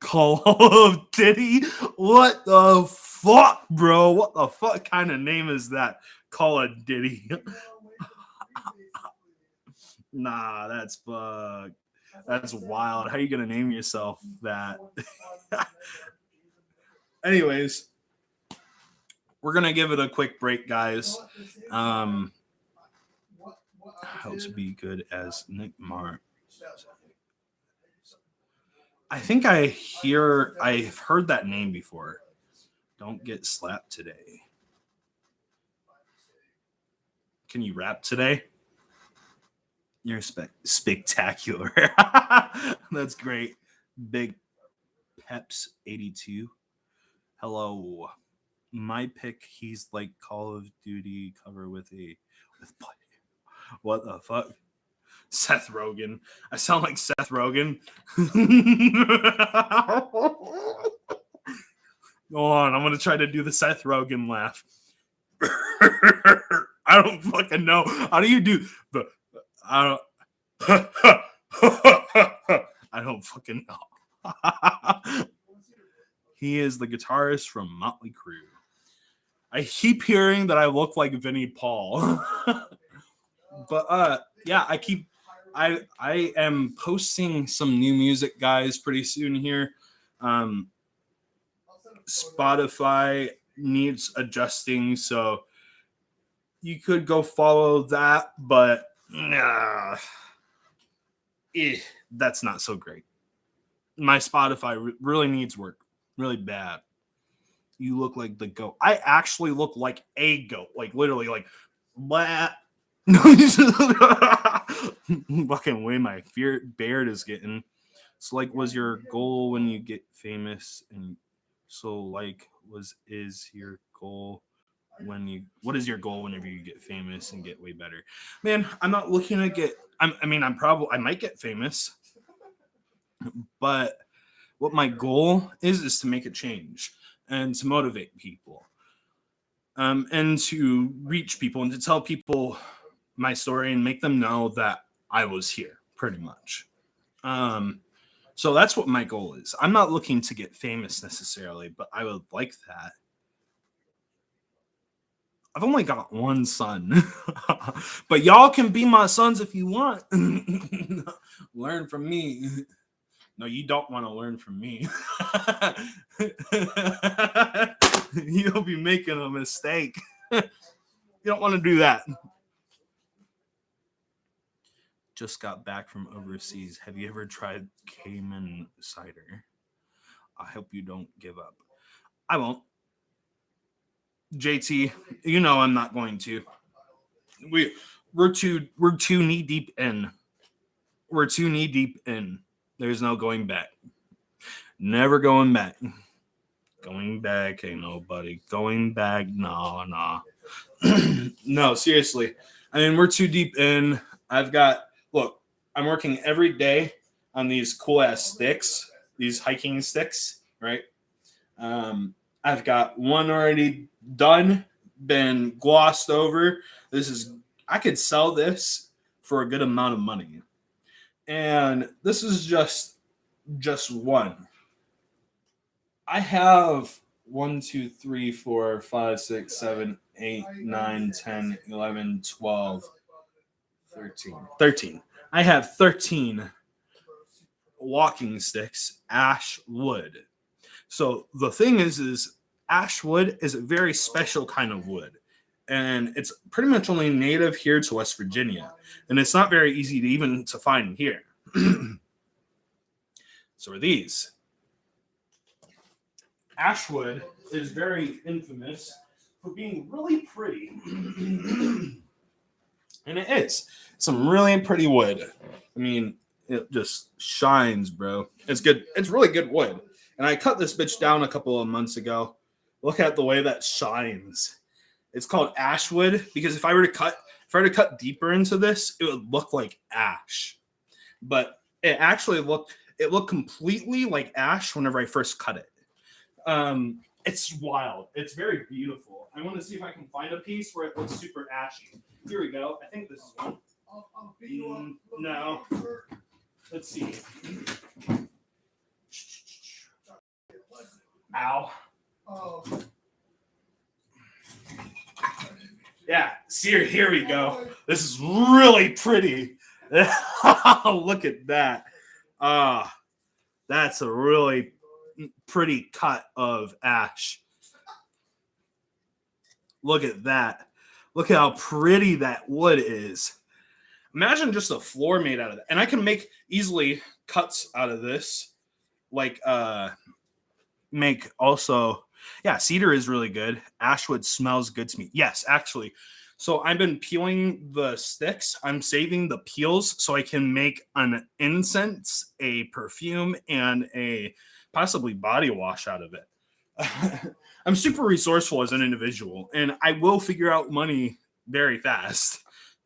Call of Diddy? What the fuck, bro? What the fuck kind of name is that? Call of Diddy. Nah, that's fuck. That's wild. How are you gonna name yourself that? Anyways, we're gonna give it a quick break, guys. How to be good as Nick Marr. I think I've heard that name before. Don't get slapped today. Can you rap today? You're spectacular. That's great. Big Peps 82. Hello. My pick, he's like Call of Duty cover with what the fuck? Seth Rogen. I sound like Seth Rogen. Go on, I'm gonna try to do the Seth Rogen laugh. I don't fucking know. How do you do the? I don't fucking know. He is the guitarist from Motley Crue. I keep hearing that I look like Vinnie Paul. But yeah, I am posting some new music, guys, pretty soon here. Spotify needs adjusting, so you could go follow that, but that's not so great. My Spotify really needs work. Really bad. You look like the goat. I actually look like a goat. Like literally like blah. Fucking way my beard is getting. So like was your goal when you get famous? And so like is your goal when you what is your goal whenever you get famous and get way better? Man, I'm not looking to get I might get famous, but what my goal is to make a change and to motivate people, and to reach people and to tell people my story and make them know that I was here, pretty much. So that's what my goal is. I'm not looking to get famous necessarily, but I would like that. I've only got one son, but y'all can be my sons if you want. Learn from me. No, you don't want to learn from me. You'll be making a mistake. You don't want to do that. Just got back from overseas. Have you ever tried Cayman cider? I hope you don't give up. I won't. JT, you know I'm not going to. We're too knee deep in. We're too knee deep in. There's no going back. Never going back. Going back, ain't nobody going back. Nah. No, seriously. I mean, we're too deep in. Look, I'm working every day on these cool ass sticks, these hiking sticks, right? I've got one already done, been glossed over. I could sell this for a good amount of money. And this is just one. I have 1, 2, 3, 4, 5, 6, 7, 8, 9, 10, 11, 12, 13. I have 13 walking sticks, ash wood. So the thing is ash wood is a very special kind of wood. And it's pretty much only native here to West Virginia. And it's not very easy to find here. So are these. Ashwood is very infamous for being really pretty. And it is. Some really pretty wood. I mean, it just shines, bro. It's good. It's really good wood. And I cut this bitch down a couple of months ago. Look at the way that shines. It's called ashwood because if I were to cut deeper into this, it would look like ash. But it actually looked completely like ash whenever I first cut it. It's wild. It's very beautiful. I want to see if I can find a piece where it looks super ashy. Here we go. I think this is one. No. Let's see. Ow. Yeah, see, here we go. This is really pretty. Look at that. That's a really pretty cut of ash. Look at that. Look at how pretty that wood is. Imagine just a floor made out of that. And I can make easily cuts out of this. Like, make also, yeah, cedar is really good. Ashwood smells good to me. Yes, actually. So I've been peeling the sticks. I'm saving the peels so I can make an incense, a perfume, and a possibly body wash out of it. I'm super resourceful as an individual, and I will figure out money very fast.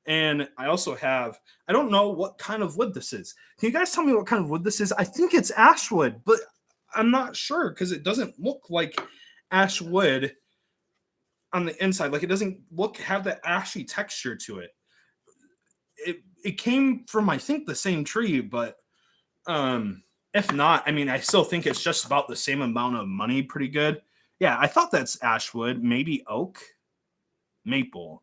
And I also have, I don't know what kind of wood this is. Can you guys tell me what kind of wood this is? I think it's ash wood, but I'm not sure because it doesn't look like ash wood on the inside. Like it doesn't have that ashy texture to it. It came from, I think, the same tree, but if not, I mean, I still think it's just about the same amount of money. Pretty good. Yeah, I thought that's ash wood, maybe oak, maple.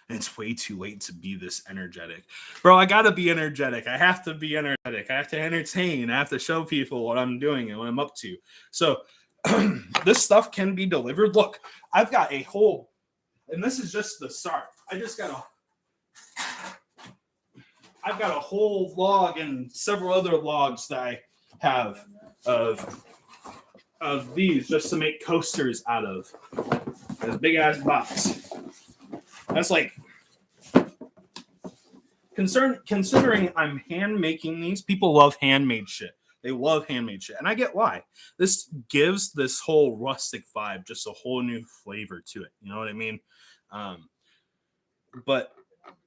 And it's way too late to be this energetic. Bro, I gotta be energetic. I have to be energetic. I have to entertain. I have to show people what I'm doing and what I'm up to. So this stuff can be delivered. Look, I've got a whole, and this is just the start. I've got a whole log and several other logs that I have of these just to make coasters out of. This big ass box. That's like considering I'm hand making these. People love handmade shit. They love handmade shit, and I get why. This gives this whole rustic vibe just a whole new flavor to it. You know what I mean?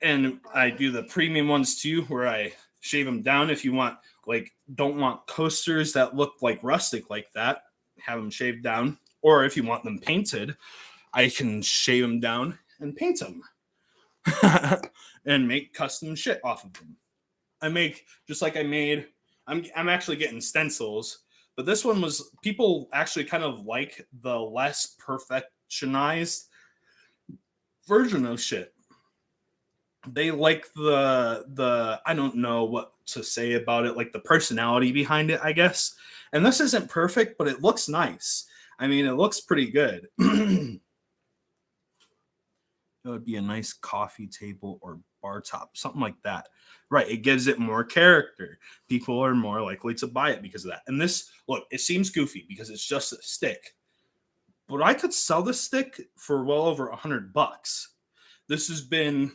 And I do the premium ones too, where I shave them down. If you want, like, don't want coasters that look like rustic like that, have them shaved down. Or if you want them painted, I can shave them down and paint them and make custom shit off of them. I make just like I made. I'm actually getting stencils, but this one was people actually kind of like the less perfectionized version of shit. They like the I don't know what to say about it, like the personality behind it, I guess. And this isn't perfect, but it looks nice. I mean, it looks pretty good. It would be a nice coffee table or bar top, something like that. Right. It gives it more character. People are more likely to buy it because of that. And this, look, it seems goofy because it's just a stick, but I could sell this stick for well over $100. This has been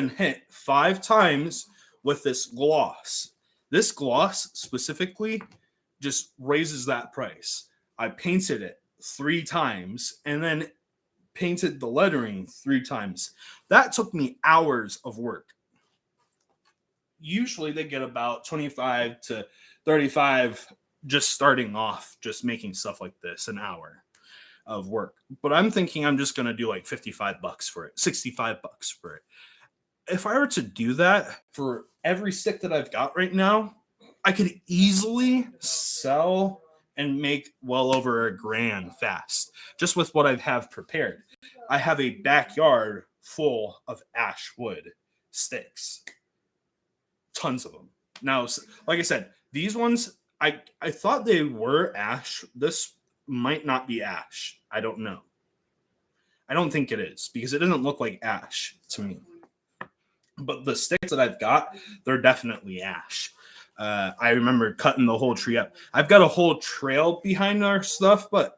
hit 5 times with this gloss. This gloss specifically just raises that price. I painted it 3 times and then painted the lettering 3 times. That took me hours of work. Usually they get about 25 to 35 just starting off, just making stuff like this, an hour of work. But I'm thinking I'm just going to do like $55 for it, $65 for it. If I were to do that for every stick that I've got right now, I could easily sell and make well over $1,000 fast, just with what I have prepared. I have a backyard full of ash wood sticks. Tons of them. Now, like I said, these ones, I thought they were ash. This might not be ash. I don't know. I don't think it is because it doesn't look like ash to me. But the sticks that I've got, they're definitely ash. I remember cutting the whole tree up. I've got a whole trail behind our stuff, but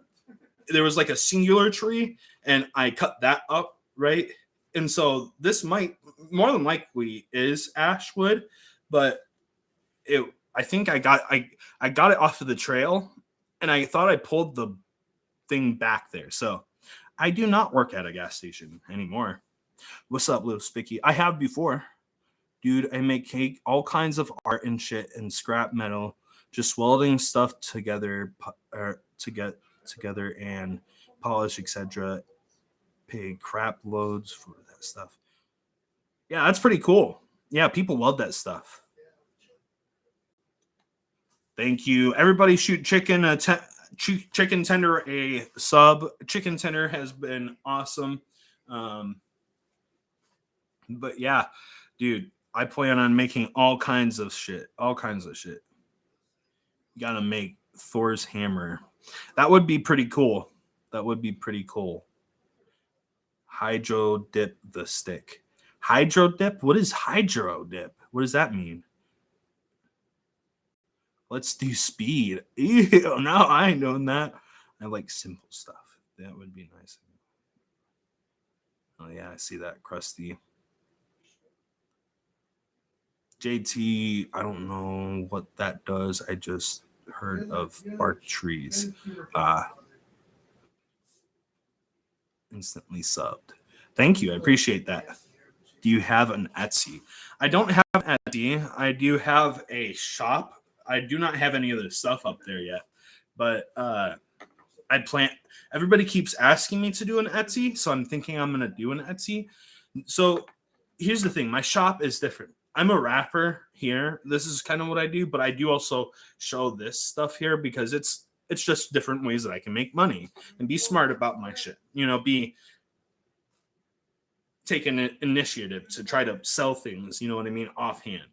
there was like a singular tree, and I cut that up, right? And so this might more than likely is ash wood, but I think I got it off of the trail, and I thought I pulled the thing back there. So I do not work at a gas station anymore. What's up, Lil Spicky? I have before. Dude, I make cake, all kinds of art and shit and scrap metal, just welding stuff together to get together and polish, etc. Pay crap loads for that stuff. Yeah, that's pretty cool. Yeah, people love that stuff. Thank you. Everybody shoot Chicken Tender a sub. Chicken Tender has been awesome. But yeah, dude, I plan on making all kinds of shit. All kinds of shit. Gotta make Thor's hammer. That would be pretty cool. That would be pretty cool. Hydro dip the stick. Hydro dip? What is hydro dip? What does that mean? Let's do speed. Ew, now I ain't known that. I like simple stuff. That would be nice. Oh yeah, I see that, Krusty. JT, I don't know what that does. I just heard of bark trees. Instantly subbed. Thank you. I appreciate that. Do you have an Etsy? I don't have an Etsy. I do have a shop. I do not have any of the stuff up there yet. But I plan. Everybody keeps asking me to do an Etsy, so I'm thinking I'm going to do an Etsy. So here's the thing. My shop is different. I'm a rapper here. This is kind of what I do, but I do also show this stuff here because it's just different ways that I can make money and be smart about my shit. You know, be taking an initiative to try to sell things, you know what I mean, offhand.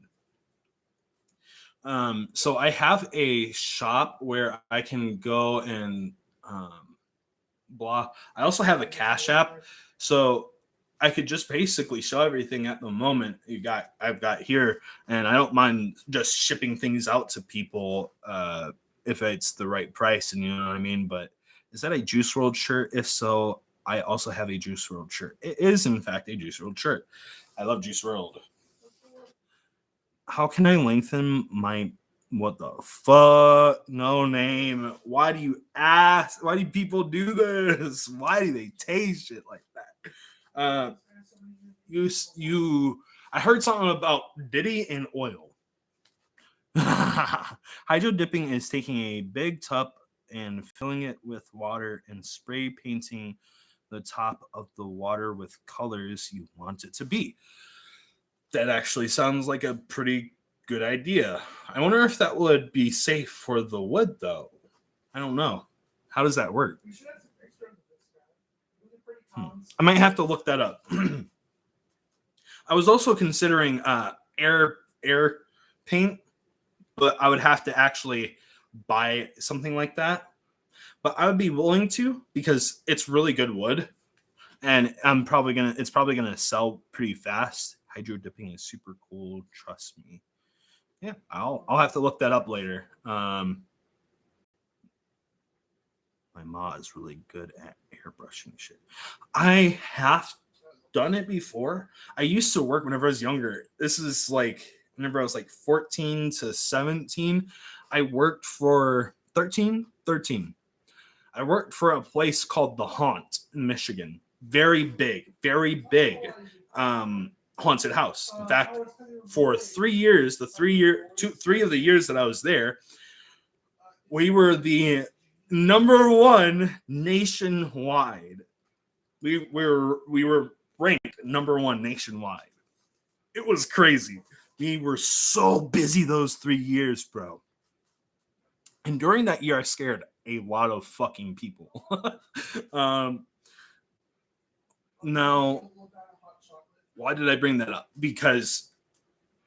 So I have a shop where I can go and blah. I also have a Cash App. So I could just basically show everything at the moment I've got here, and I don't mind just shipping things out to people if it's the right price, and you know what I mean. But is that a Juice World shirt? If so, I also have a Juice World shirt. It is in fact a Juice World shirt. I love Juice World. How can I lengthen my what the fuck? No name. Why do you ask? Why do people do this? Why do they taste shit like that? I heard something about Diddy and oil. Hydro dipping is taking a big tub and filling it with water and spray painting the top of the water with colors you want it to be. That actually sounds like a pretty good idea. I wonder if that would be safe for the wood, though. I don't know. How does that work? I might have to look that up. I was also considering air paint, but I would have to actually buy something like that. But I would be willing to because it's really good wood, and it's probably gonna sell pretty fast. Hydro dipping is super cool. Trust me. Yeah, I'll have to look that up later. My ma is really good at airbrushing shit. I have done it before. I used to work whenever I was younger. This is like whenever I was like 14 to 17. I worked for 13. I worked for a place called The Haunt in Michigan. Very big haunted house. In fact, for 3 years, three of the years that I was there, we were the number one nationwide. We were ranked number one nationwide. It was crazy. We were so busy those 3 years, bro. And during that year, I scared a lot of fucking people. Now, why did I bring that up? Because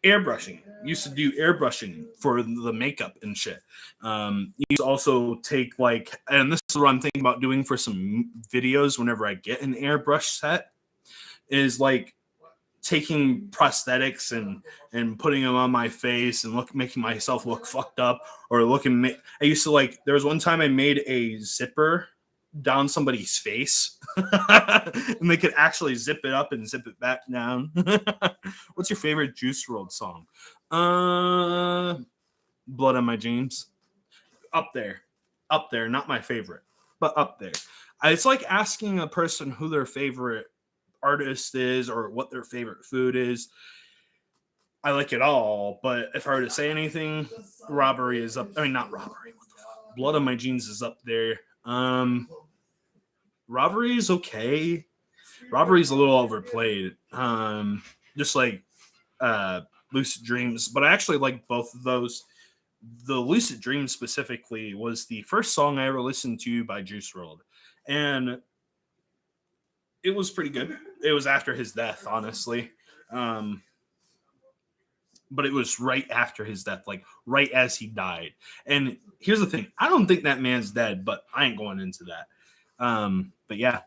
airbrushing. Used to do airbrushing for the makeup and shit. Used to also take and this is what I'm thinking about doing for some videos whenever I get an airbrush set, is like taking prosthetics and putting them on my face and making myself look fucked up or I used to there was one time I made a zipper down somebody's face and they could actually zip it up and zip it back down. What's your favorite Juice WRLD song? Blood on My Jeans. Up there, not my favorite, but up there. It's like asking a person who their favorite artist is or what their favorite food is. I like it all, but if I were to say anything, Robbery is up. I mean, not Robbery. What the fuck? Blood on My Jeans is up there. Robbery is okay. Robbery's a little overplayed. Just like Lucid Dreams, but I actually like both of those. The Lucid Dreams specifically was the first song I ever listened to by Juice WRLD, and it was pretty good. It was after his death, honestly. But it was right after his death, like right as he died. And here's the thing. I don't think that man's dead, but I ain't going into that. But yeah.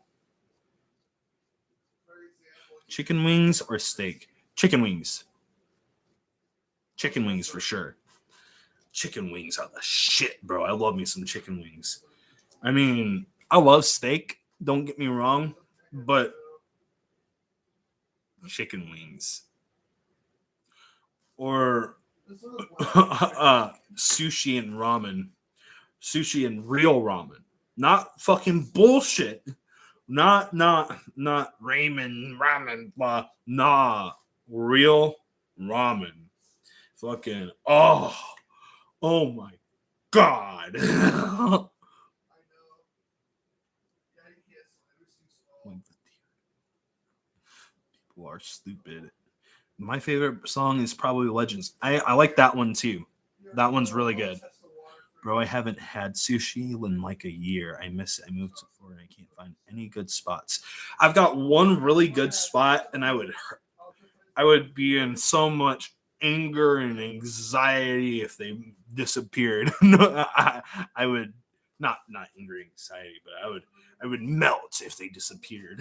Chicken wings or steak? Chicken wings. Chicken wings for sure. Chicken wings are the shit, bro. I love me some chicken wings. I mean, I love steak. Don't get me wrong. But chicken wings. Or sushi and ramen. Sushi and real ramen. Not fucking bullshit. Not ramen, blah. Nah. Real ramen. Fucking, oh my God. People are stupid. My favorite song is probably Legends. I like that one too. That one's really good. Bro, I haven't had sushi in like a year. I miss it. I moved to Florida. I can't find any good spots. I've got one really good spot, and I would be in so much anger and anxiety if they disappeared. I would not anger and anxiety, but I would melt if they disappeared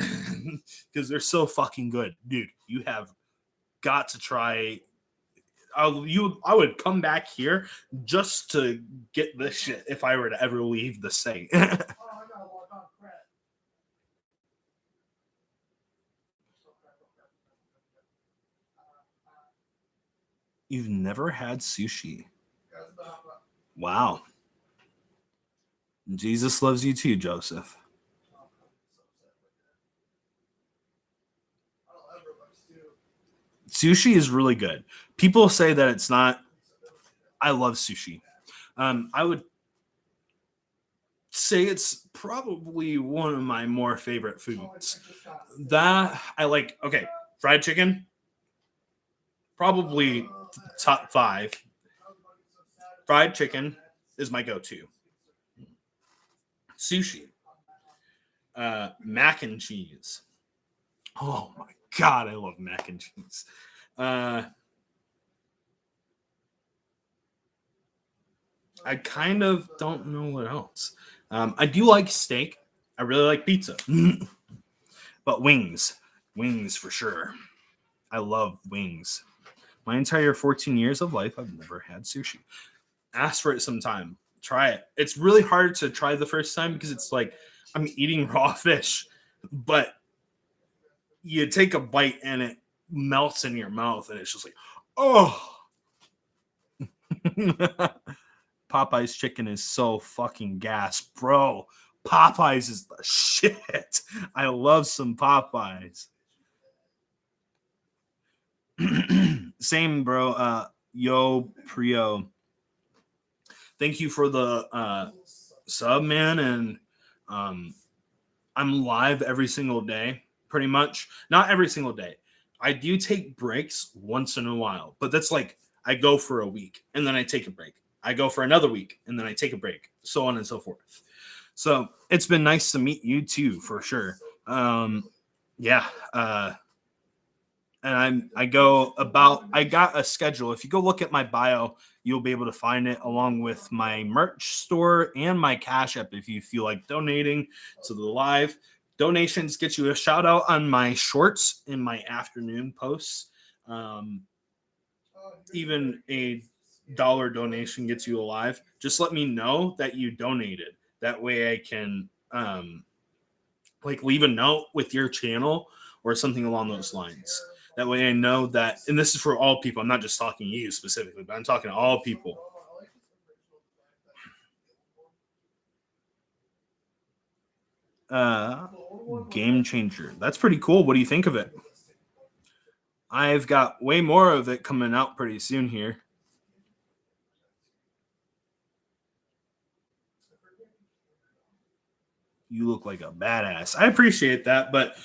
because they're so fucking good, dude. You have got to try. I would come back here just to get this shit if I were to ever leave the state. Oh, I gotta walk on crap. You've never had sushi? Wow. Jesus loves you too, Joseph. Sushi is really good. People say that it's not. I love sushi. I would say it's probably one of my more favorite foods. That I like. Okay, fried chicken, probably top 5. Fried chicken is my go-to. Sushi, mac and cheese. Oh my god, I love mac and cheese. I kind of don't know what else. I do like steak. I really like pizza. But wings for sure. I love wings. My entire 14 years of life, I've never had sushi. Ask for it sometime. Try it. It's really hard to try the first time because it's like I'm eating raw fish, but you take a bite and it melts in your mouth and it's just like, oh. Popeye's chicken is so fucking gas, bro. Popeyes is the shit. I love some Popeyes. Same, bro. Yo, Prio. Thank you for the sub, man. And I'm live every single day, pretty much. Not every single day. I do take breaks once in a while, but that's like I go for a week and then I take a break. I go for another week and then I take a break, so on and so forth. So it's been nice to meet you too, for sure. Yeah. And I got a schedule. If you go look at my bio, you'll be able to find it along with my merch store and my Cash App if you feel like donating to the live. Donations get you a shout out on my shorts in my afternoon posts. Even a $1 donation gets you alive. Just let me know that you donated. That way I can leave a note with your channel or something along those lines. That way I know that, and this is for all people. I'm not just talking to you specifically, but I'm talking to all people. Game Changer. That's pretty cool. What do you think of it? I've got way more of it coming out pretty soon here. You look like a badass. I appreciate that, but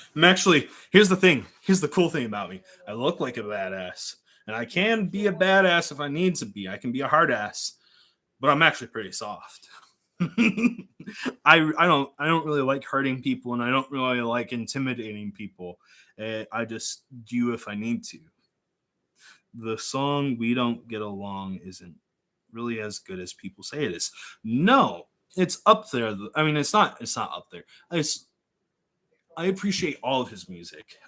here's the thing. Here's the cool thing about me. I look like a badass, and I can be a badass if I need to be. I can be a hard ass, but I'm actually pretty soft. I don't really like hurting people, and I don't really like intimidating people. I just do if I need to. The song "We Don't Get Along" isn't really as good as people say it is. No. It's up there. I mean, it's not up there. I appreciate all of his music.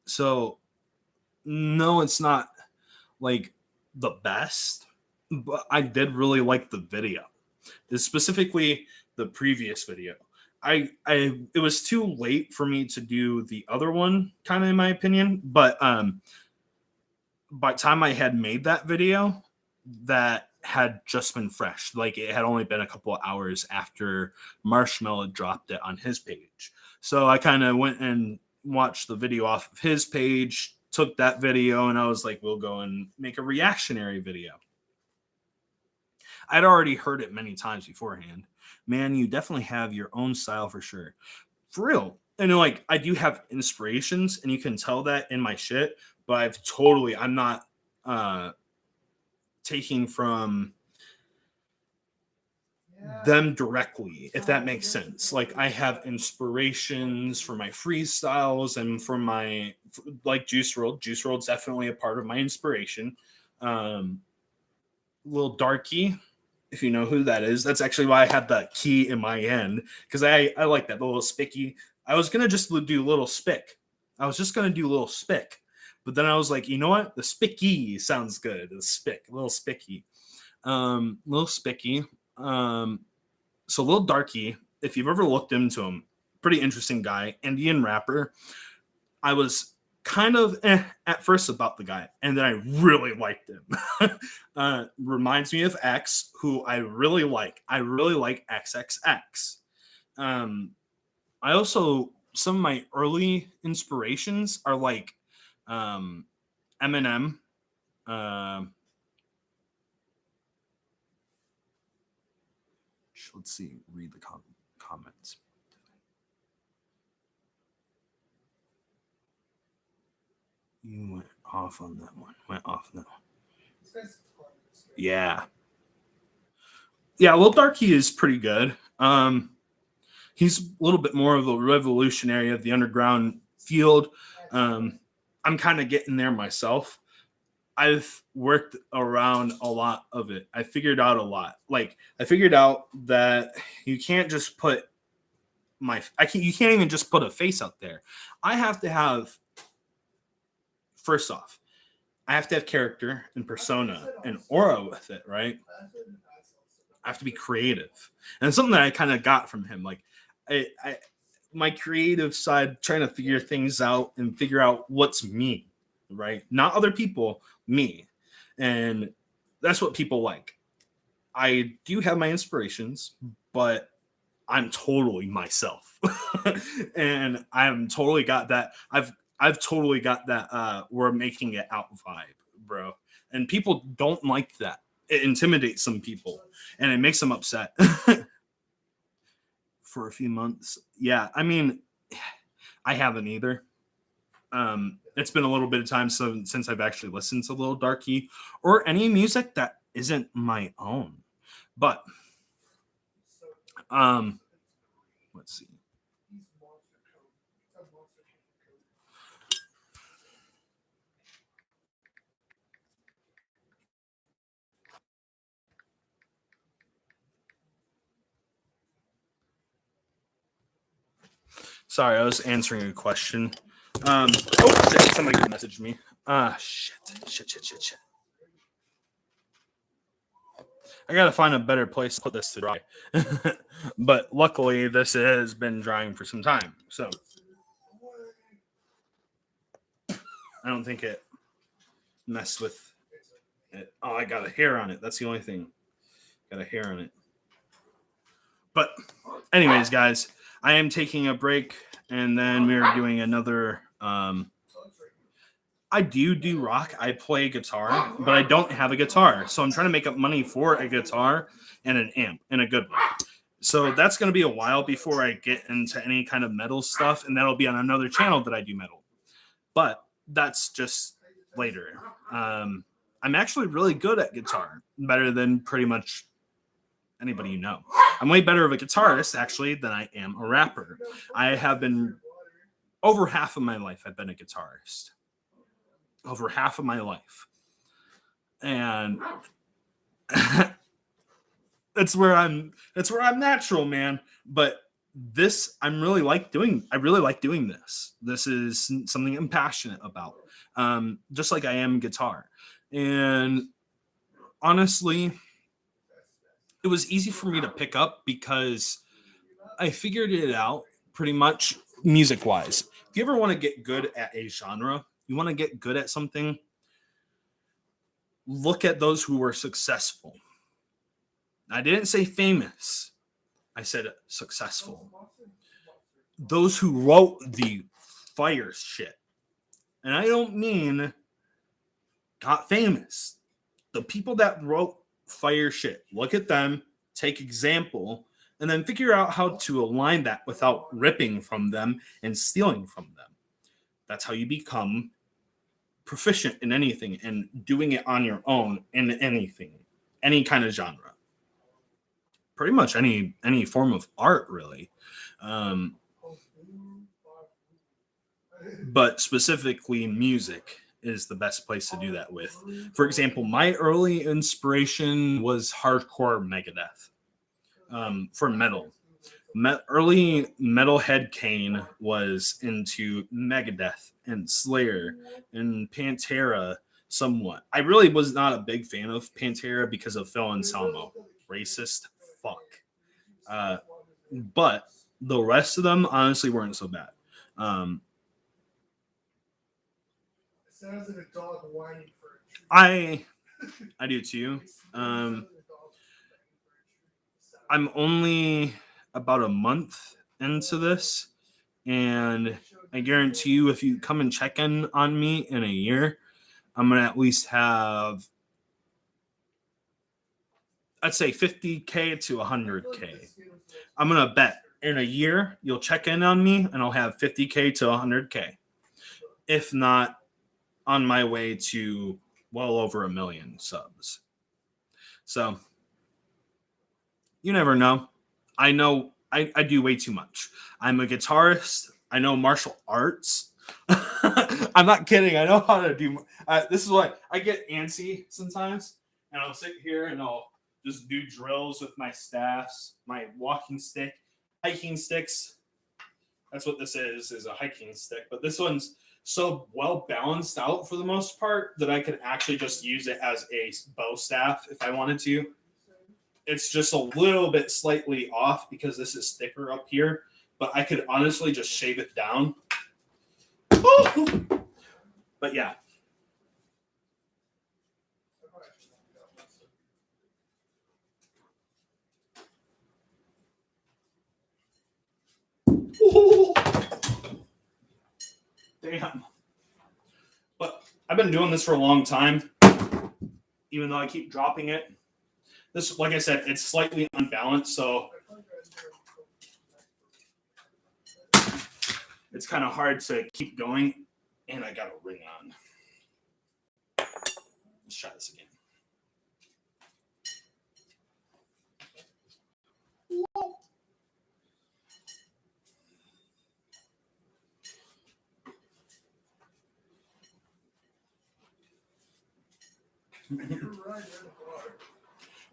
So no, it's not like the best, but I did really like the video. Specifically the previous video. It was too late for me to do the other one, kind of in my opinion, but by the time I had made that video, that had just been fresh. Like it had only been a couple of hours after Marshmallow dropped it on his page. So I kind of went and watched the video off of his page, took that video, and I was like, we'll go and make a reactionary video. I'd already heard it many times beforehand. Man, you definitely have your own style for sure. For real. And like I do have inspirations, and you can tell that in my shit, but I'm not taking from them directly, if that makes sense. Like I have inspirations for my freestyles and for my like Juice WRLD. Juice WRLD's definitely a part of my inspiration. Lil Darky, If you know who that is, that's actually why I had the key in my end, because I like that, the little spicky. I was gonna just do little spick. I was just gonna do little spick, but then I was like, you know what? The spicky sounds good. The spick, little spicky, little spicky. So Lil Darky, if you've ever looked into him, pretty interesting guy, Indian rapper. I was kind of at first about the guy, and then I really liked him. Reminds me of X, who I really like. I really like XXX. I also, some of my early inspirations are like Eminem. Let's see, read the comments. You went off on that one. Yeah. Yeah, Lil Darky is pretty good. He's a little bit more of a revolutionary of the underground field. I'm kind of getting there myself. I've worked around a lot of it. I figured out a lot. Like, I figured out that you can't just put you can't even just put a face out there. I have to have, first off, I have to have character and persona and aura with it, right? I have to be creative. And it's something that I kind of got from him. Like, my creative side, trying to figure things out and figure out what's me, right? Not other people, me. And that's what people like. I do have my inspirations, but I'm totally myself. And I'm totally got that. I've totally got that we're making it out vibe, bro. And people don't like that. It intimidates some people and it makes them upset. For a few months. Yeah, I mean, I haven't either. It's been a little bit of time since I've actually listened to Lil Darky or any music that isn't my own. But let's see. Sorry, I was answering a question. Somebody messaged me. Shit. I gotta find a better place to put this to dry. But luckily, this has been drying for some time, so I don't think it messed with it. Oh, I got a hair on it. That's the only thing. Got a hair on it. But anyways, guys, I am taking a break, and then we are doing another. I do rock. I play guitar, but I don't have a guitar, so I'm trying to make up money for a guitar and an amp and a good one. So that's going to be a while before I get into any kind of metal stuff, and that'll be on another channel that I do metal. But that's just later. I'm actually really good at guitar, better than pretty much anybody you know. I'm way better of a guitarist, actually, than I am a rapper. I have been, over half of my life, I've been a guitarist. Over half of my life. And that's where I'm natural, man. But this, I really like doing this. This is something I'm passionate about. Just like I am guitar. And honestly, it was easy for me to pick up because I figured it out pretty much music wise. If you ever want to get good at a genre, you want to get good at something, look at those who were successful. I didn't say famous. I said successful. Those who wrote the fire shit. And I don't mean got famous. The people that wrote fire shit, look at them, take example, and then figure out how to align that without ripping from them and stealing from them. That's how you become proficient in anything and doing it on your own in anything, any kind of genre. Pretty much any form of art, really. But specifically music is the best place to do that with. For example, my early inspiration was hardcore Megadeth for metal. Early metalhead Kane was into Megadeth and Slayer and Pantera somewhat. I really was not a big fan of Pantera because of Phil Anselmo. Racist fuck. But the rest of them honestly weren't so bad. Sounds like a dog whining for a treat. I do too. I'm only about a month into this, and I guarantee you, if you come and check in on me in a year, I'm gonna at least have, I'd say 50K to 100K. I'm gonna bet in a year you'll check in on me, and I'll have 50K to 100K. If not, on my way to well over 1 million subs. So you never know. I know I do way too much. I'm a guitarist. I know martial arts. I'm not kidding. I know how to do. This is what I get antsy sometimes, and I'll sit here and I'll just do drills with my staffs, my walking stick, hiking sticks. That's what this is a hiking stick. But this one's so well balanced out for the most part that I could actually just use it as a bow staff if I wanted to. It's just a little bit slightly off because this is thicker up here, but I could honestly just shave it down. But yeah. Damn. But I've been doing this for a long time, even though I keep dropping it. This, like I said, it's slightly unbalanced, so it's kind of hard to keep going. And I got a ring on. Let's try this again.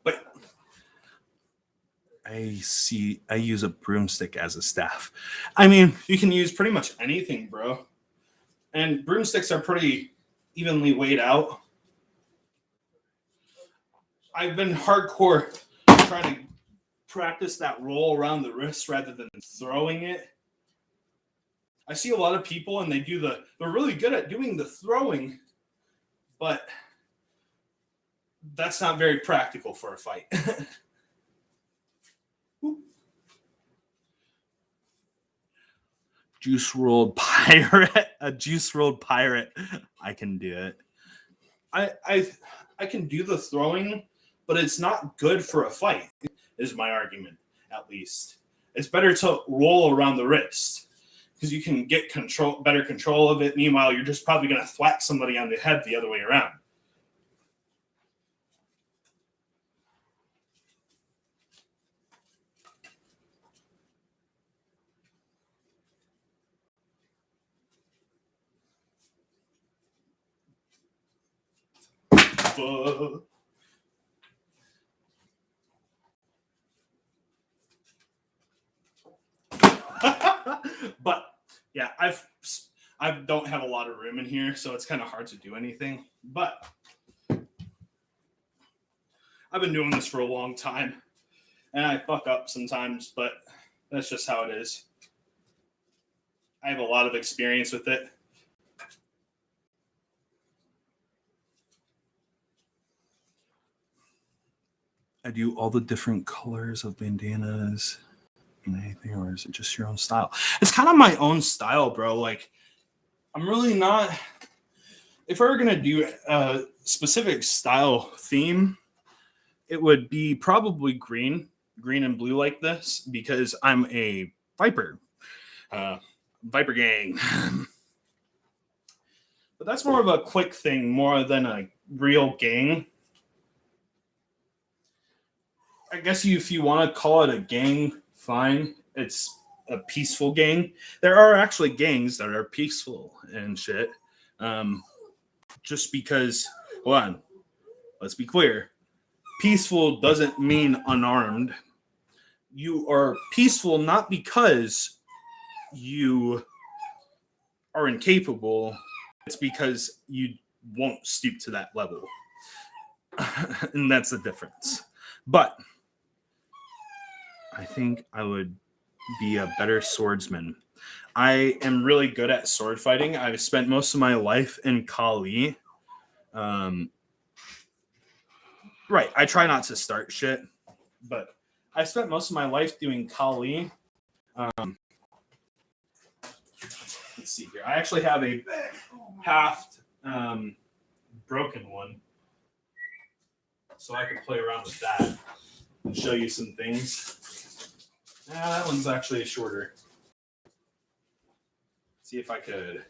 But I use a broomstick as a staff. I mean, you can use pretty much anything, bro. And broomsticks are pretty evenly weighed out. I've been hardcore trying to practice that roll around the wrist rather than throwing it. I see a lot of people and they're really good at doing the throwing, but that's not very practical for a fight. Juice rolled pirate. A juice rolled pirate. I can do it. I can do the throwing, but it's not good for a fight, is my argument, at least. It's better to roll around the wrist because you can get better control of it. Meanwhile, you're just probably going to thwack somebody on the head the other way around. But yeah, I don't have a lot of room in here, so it's kind of hard to do anything. But I've been doing this for a long time, and I fuck up sometimes, but that's just how it is. I have a lot of experience with it. I do all the different colors of bandanas and anything, or is it just your own style? It's kind of my own style, bro. Like, I'm really not. If I were gonna do a specific style theme, it would be probably green and blue like this because I'm a Viper, Viper gang. But that's more of a quick thing, more than a real gang. I guess if you want to call it a gang, fine. It's a peaceful gang. There are actually gangs that are peaceful and shit. just because, hold on, let's be clear. Peaceful doesn't mean unarmed. You are peaceful not because you are incapable. It's because you won't stoop to that level. And that's the difference. But I think I would be a better swordsman. I am really good at sword fighting. I've spent most of my life in KANYE. Right, I try not to start shit, but I spent most of my life doing KANYE. Let's see here. I actually have a half broken one, so I can play around with that and show you some things. That one's actually shorter. See if I could.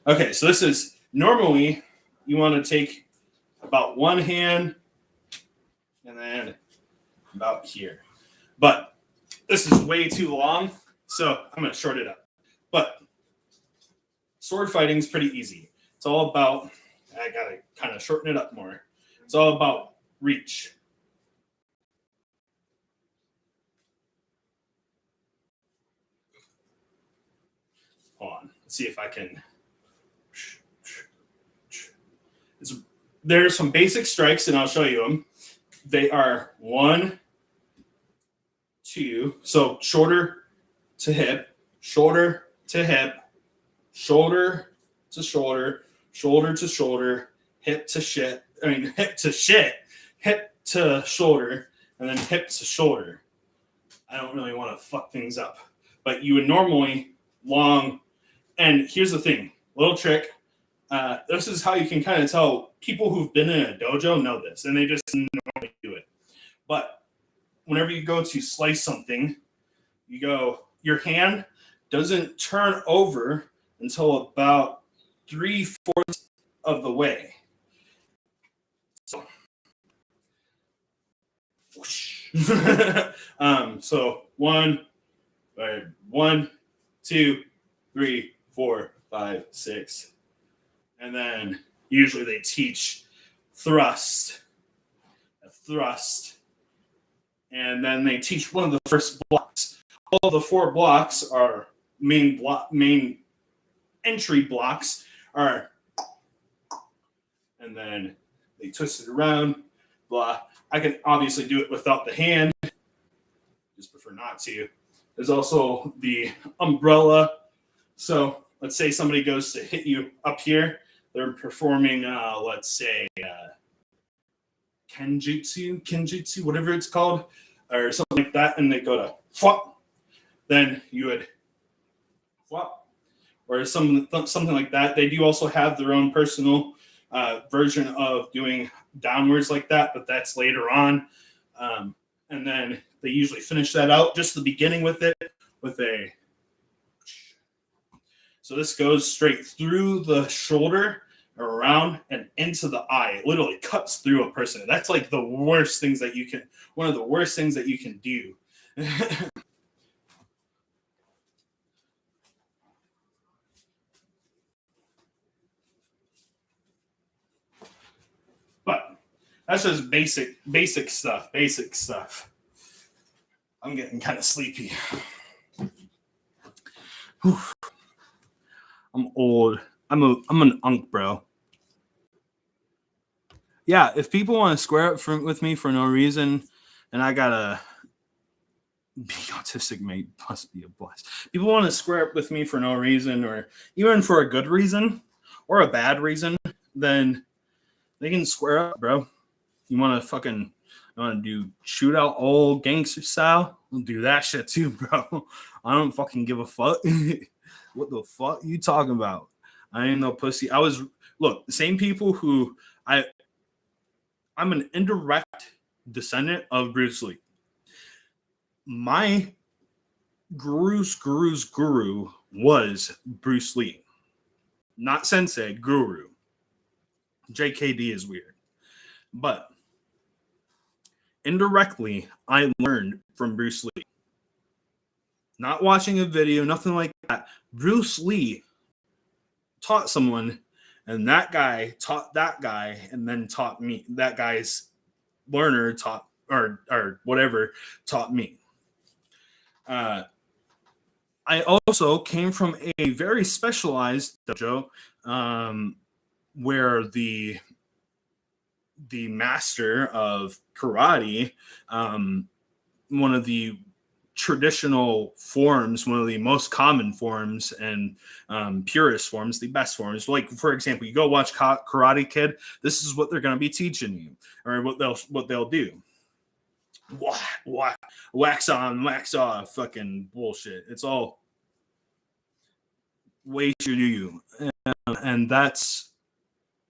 Okay, so this is normally you want to take about one hand and then about here. But this is way too long, so I'm going to short it up. But sword fighting is pretty easy. It's all about, I got to kind of shorten it up more. It's all about reach. Hold on. Let's see if I can. There's some basic strikes, and I'll show you them. They are 1, 2. So shoulder to hip, shoulder to hip, shoulder to shoulder, shoulder to shoulder, hip to shit. I mean, hip to shit, hip to shoulder, and then hip to shoulder. I don't really want to fuck things up, but you would normally long. And here's the thing, little trick. This is how you can kind of tell people who've been in a dojo know this, and they just normally do it. But whenever you go to slice something, you go, your hand doesn't turn over until about 3/4 of the way. So, so 1, 2, 3, 4, 5, 6. And then usually they teach thrust, and then they teach one of the first blocks. All the 4 blocks are main entry blocks are, and then they twist it around, blah. I can obviously do it without the hand, just prefer not to. There's also the umbrella. So let's say somebody goes to hit you up here. They're performing, let's say, kenjutsu, whatever it's called, or something like that, and they go to flop. Then you would flop, or something like that. They do also have their own personal version of doing downwards like that, but that's later on. And then they usually finish that out, just the beginning with it, with a. So this goes straight through the shoulder, around, and into the eye. It literally cuts through a person. That's like the worst things that you can, one of the worst things that you can do. But that's just basic stuff. I'm getting kind of sleepy. Whew. I'm old. I'm an unk, bro. Yeah, if people want to square up with me for no reason, and I gotta be autistic, mate, must be a blast. People want to square up with me for no reason, or even for a good reason, or a bad reason, then they can square up, bro. You want to do shootout old gangster style? We'll do that shit too, bro. I don't fucking give a fuck. What the fuck you talking about? I ain't no pussy. Look, the same people who I'm an indirect descendant of Bruce Lee. My guru's guru was Bruce Lee. Not sensei, guru. JKD is weird. But indirectly, I learned from Bruce Lee. Not watching a video, nothing like that. Bruce Lee taught someone, And that guy taught that guy and then taught me. That guy's learner taught, or whatever, taught me. I also came from a very specialized dojo, where the master of karate, one of the traditional forms, one of the most common forms and purest forms, the best forms. Like, for example, you go watch Karate Kid. This is what they're going to be teaching you, or what they'll do. What? Wax on, wax off, fucking bullshit. It's all way too you, and that's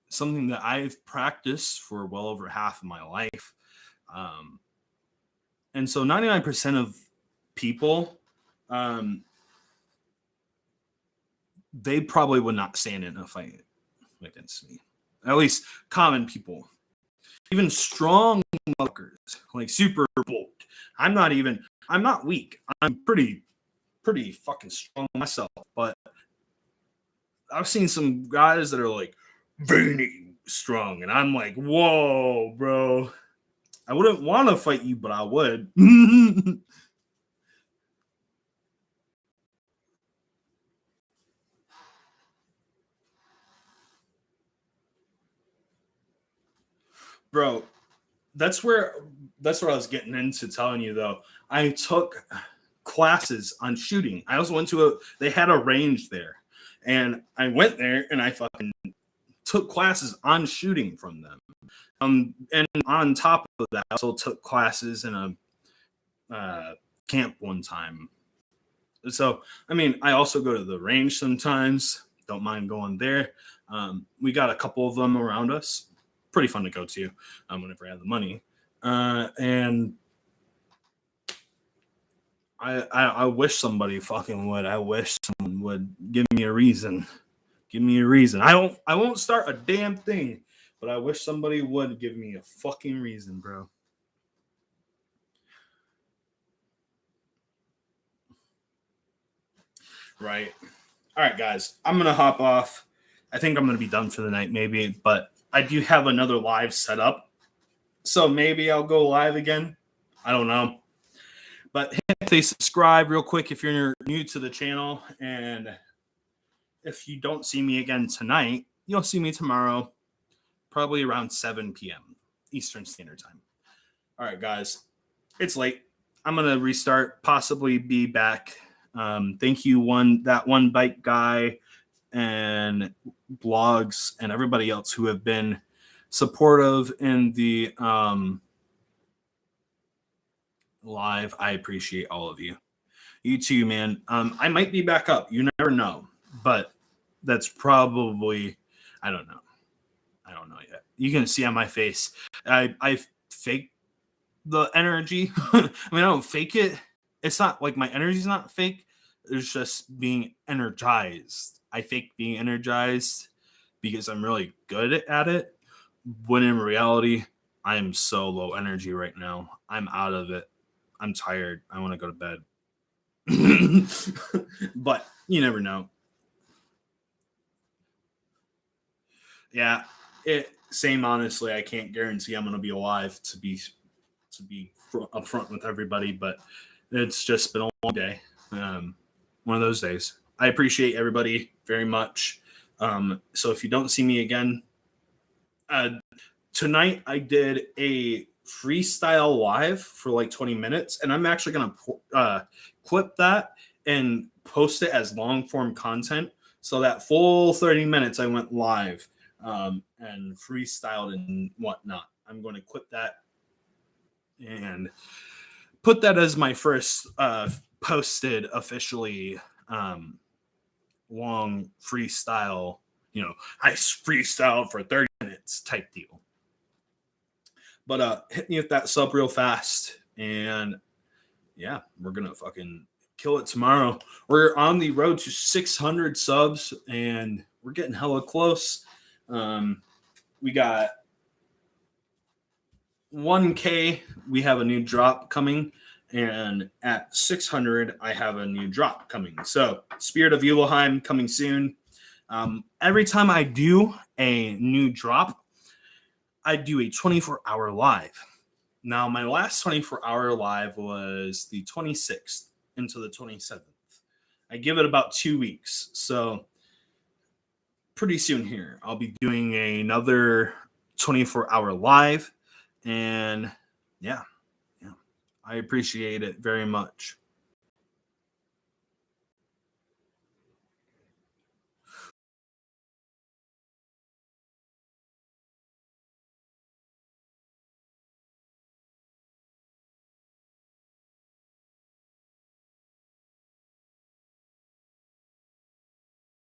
something that I've practiced for well over half of my life. And so 99% of people, they probably would not stand in a fight against me. At least common people. Even strong motherfuckers, like super bold. I'm not weak. I'm pretty fucking strong myself. But I've seen some guys that are like veiny strong, and I'm like, whoa, bro. I wouldn't want to fight you, but I would. Bro, that's where I was getting into telling you though. I took classes on shooting. I also went to they had a range there, and I went there and I fucking took classes on shooting from them. And on top of that, I also took classes in a camp one time. So, I mean, I also go to the range sometimes. Don't mind going there. We got a couple of them around us. Pretty fun to go to whenever I have the money. And I wish somebody fucking would. I wish someone would give me a reason. Give me a reason. I won't start a damn thing, but I wish somebody would give me a fucking reason, bro. Right. All right, guys. I'm going to hop off. I think I'm going to be done for the night, maybe, but I do have another live set up. So maybe I'll go live again. I don't know. But hit the subscribe real quick if you're new to the channel. And if you don't see me again tonight, you'll see me tomorrow, probably around 7 p.m. Eastern Standard Time. All right, guys. It's late. I'm going to restart, possibly be back. Thank you, that one bike guy and blogs and everybody else who have been supportive in the live. I appreciate all of you. You too, man. I might be back up. You never know. But that's probably, I don't know yet. You can see on my face. I fake the energy. I mean, I don't fake it. It's not like my energy's not fake. It's just being energized. I fake being energized because I'm really good at it. When in reality, I am so low energy right now. I'm out of it. I'm tired. I want to go to bed. But you never know. Yeah, same. Honestly, I can't guarantee I'm going to be alive to be upfront with everybody, but it's just been a long day. One of those days. I appreciate everybody very much. So if you don't see me again, tonight I did a freestyle live for like 20 minutes, and I'm actually going to clip that and post it as long form content. So that full 30 minutes I went live and freestyled and whatnot. I'm going to clip that and put that as my first posted officially long freestyle, I freestyled for 30 minutes type deal. But hit me with that sub real fast, and yeah, we're gonna fucking kill it tomorrow. We're on the road to 600 subs, and we're getting hella close. We got 1K. We have a new drop coming, and at 600, I have a new drop coming. So, Spirit of Yuleheim coming soon. Every time I do a new drop, I do a 24-hour live. Now, my last 24-hour live was the 26th into the 27th. I give it about 2 weeks. So pretty soon here, I'll be doing another 24-hour live. And yeah, I appreciate it very much.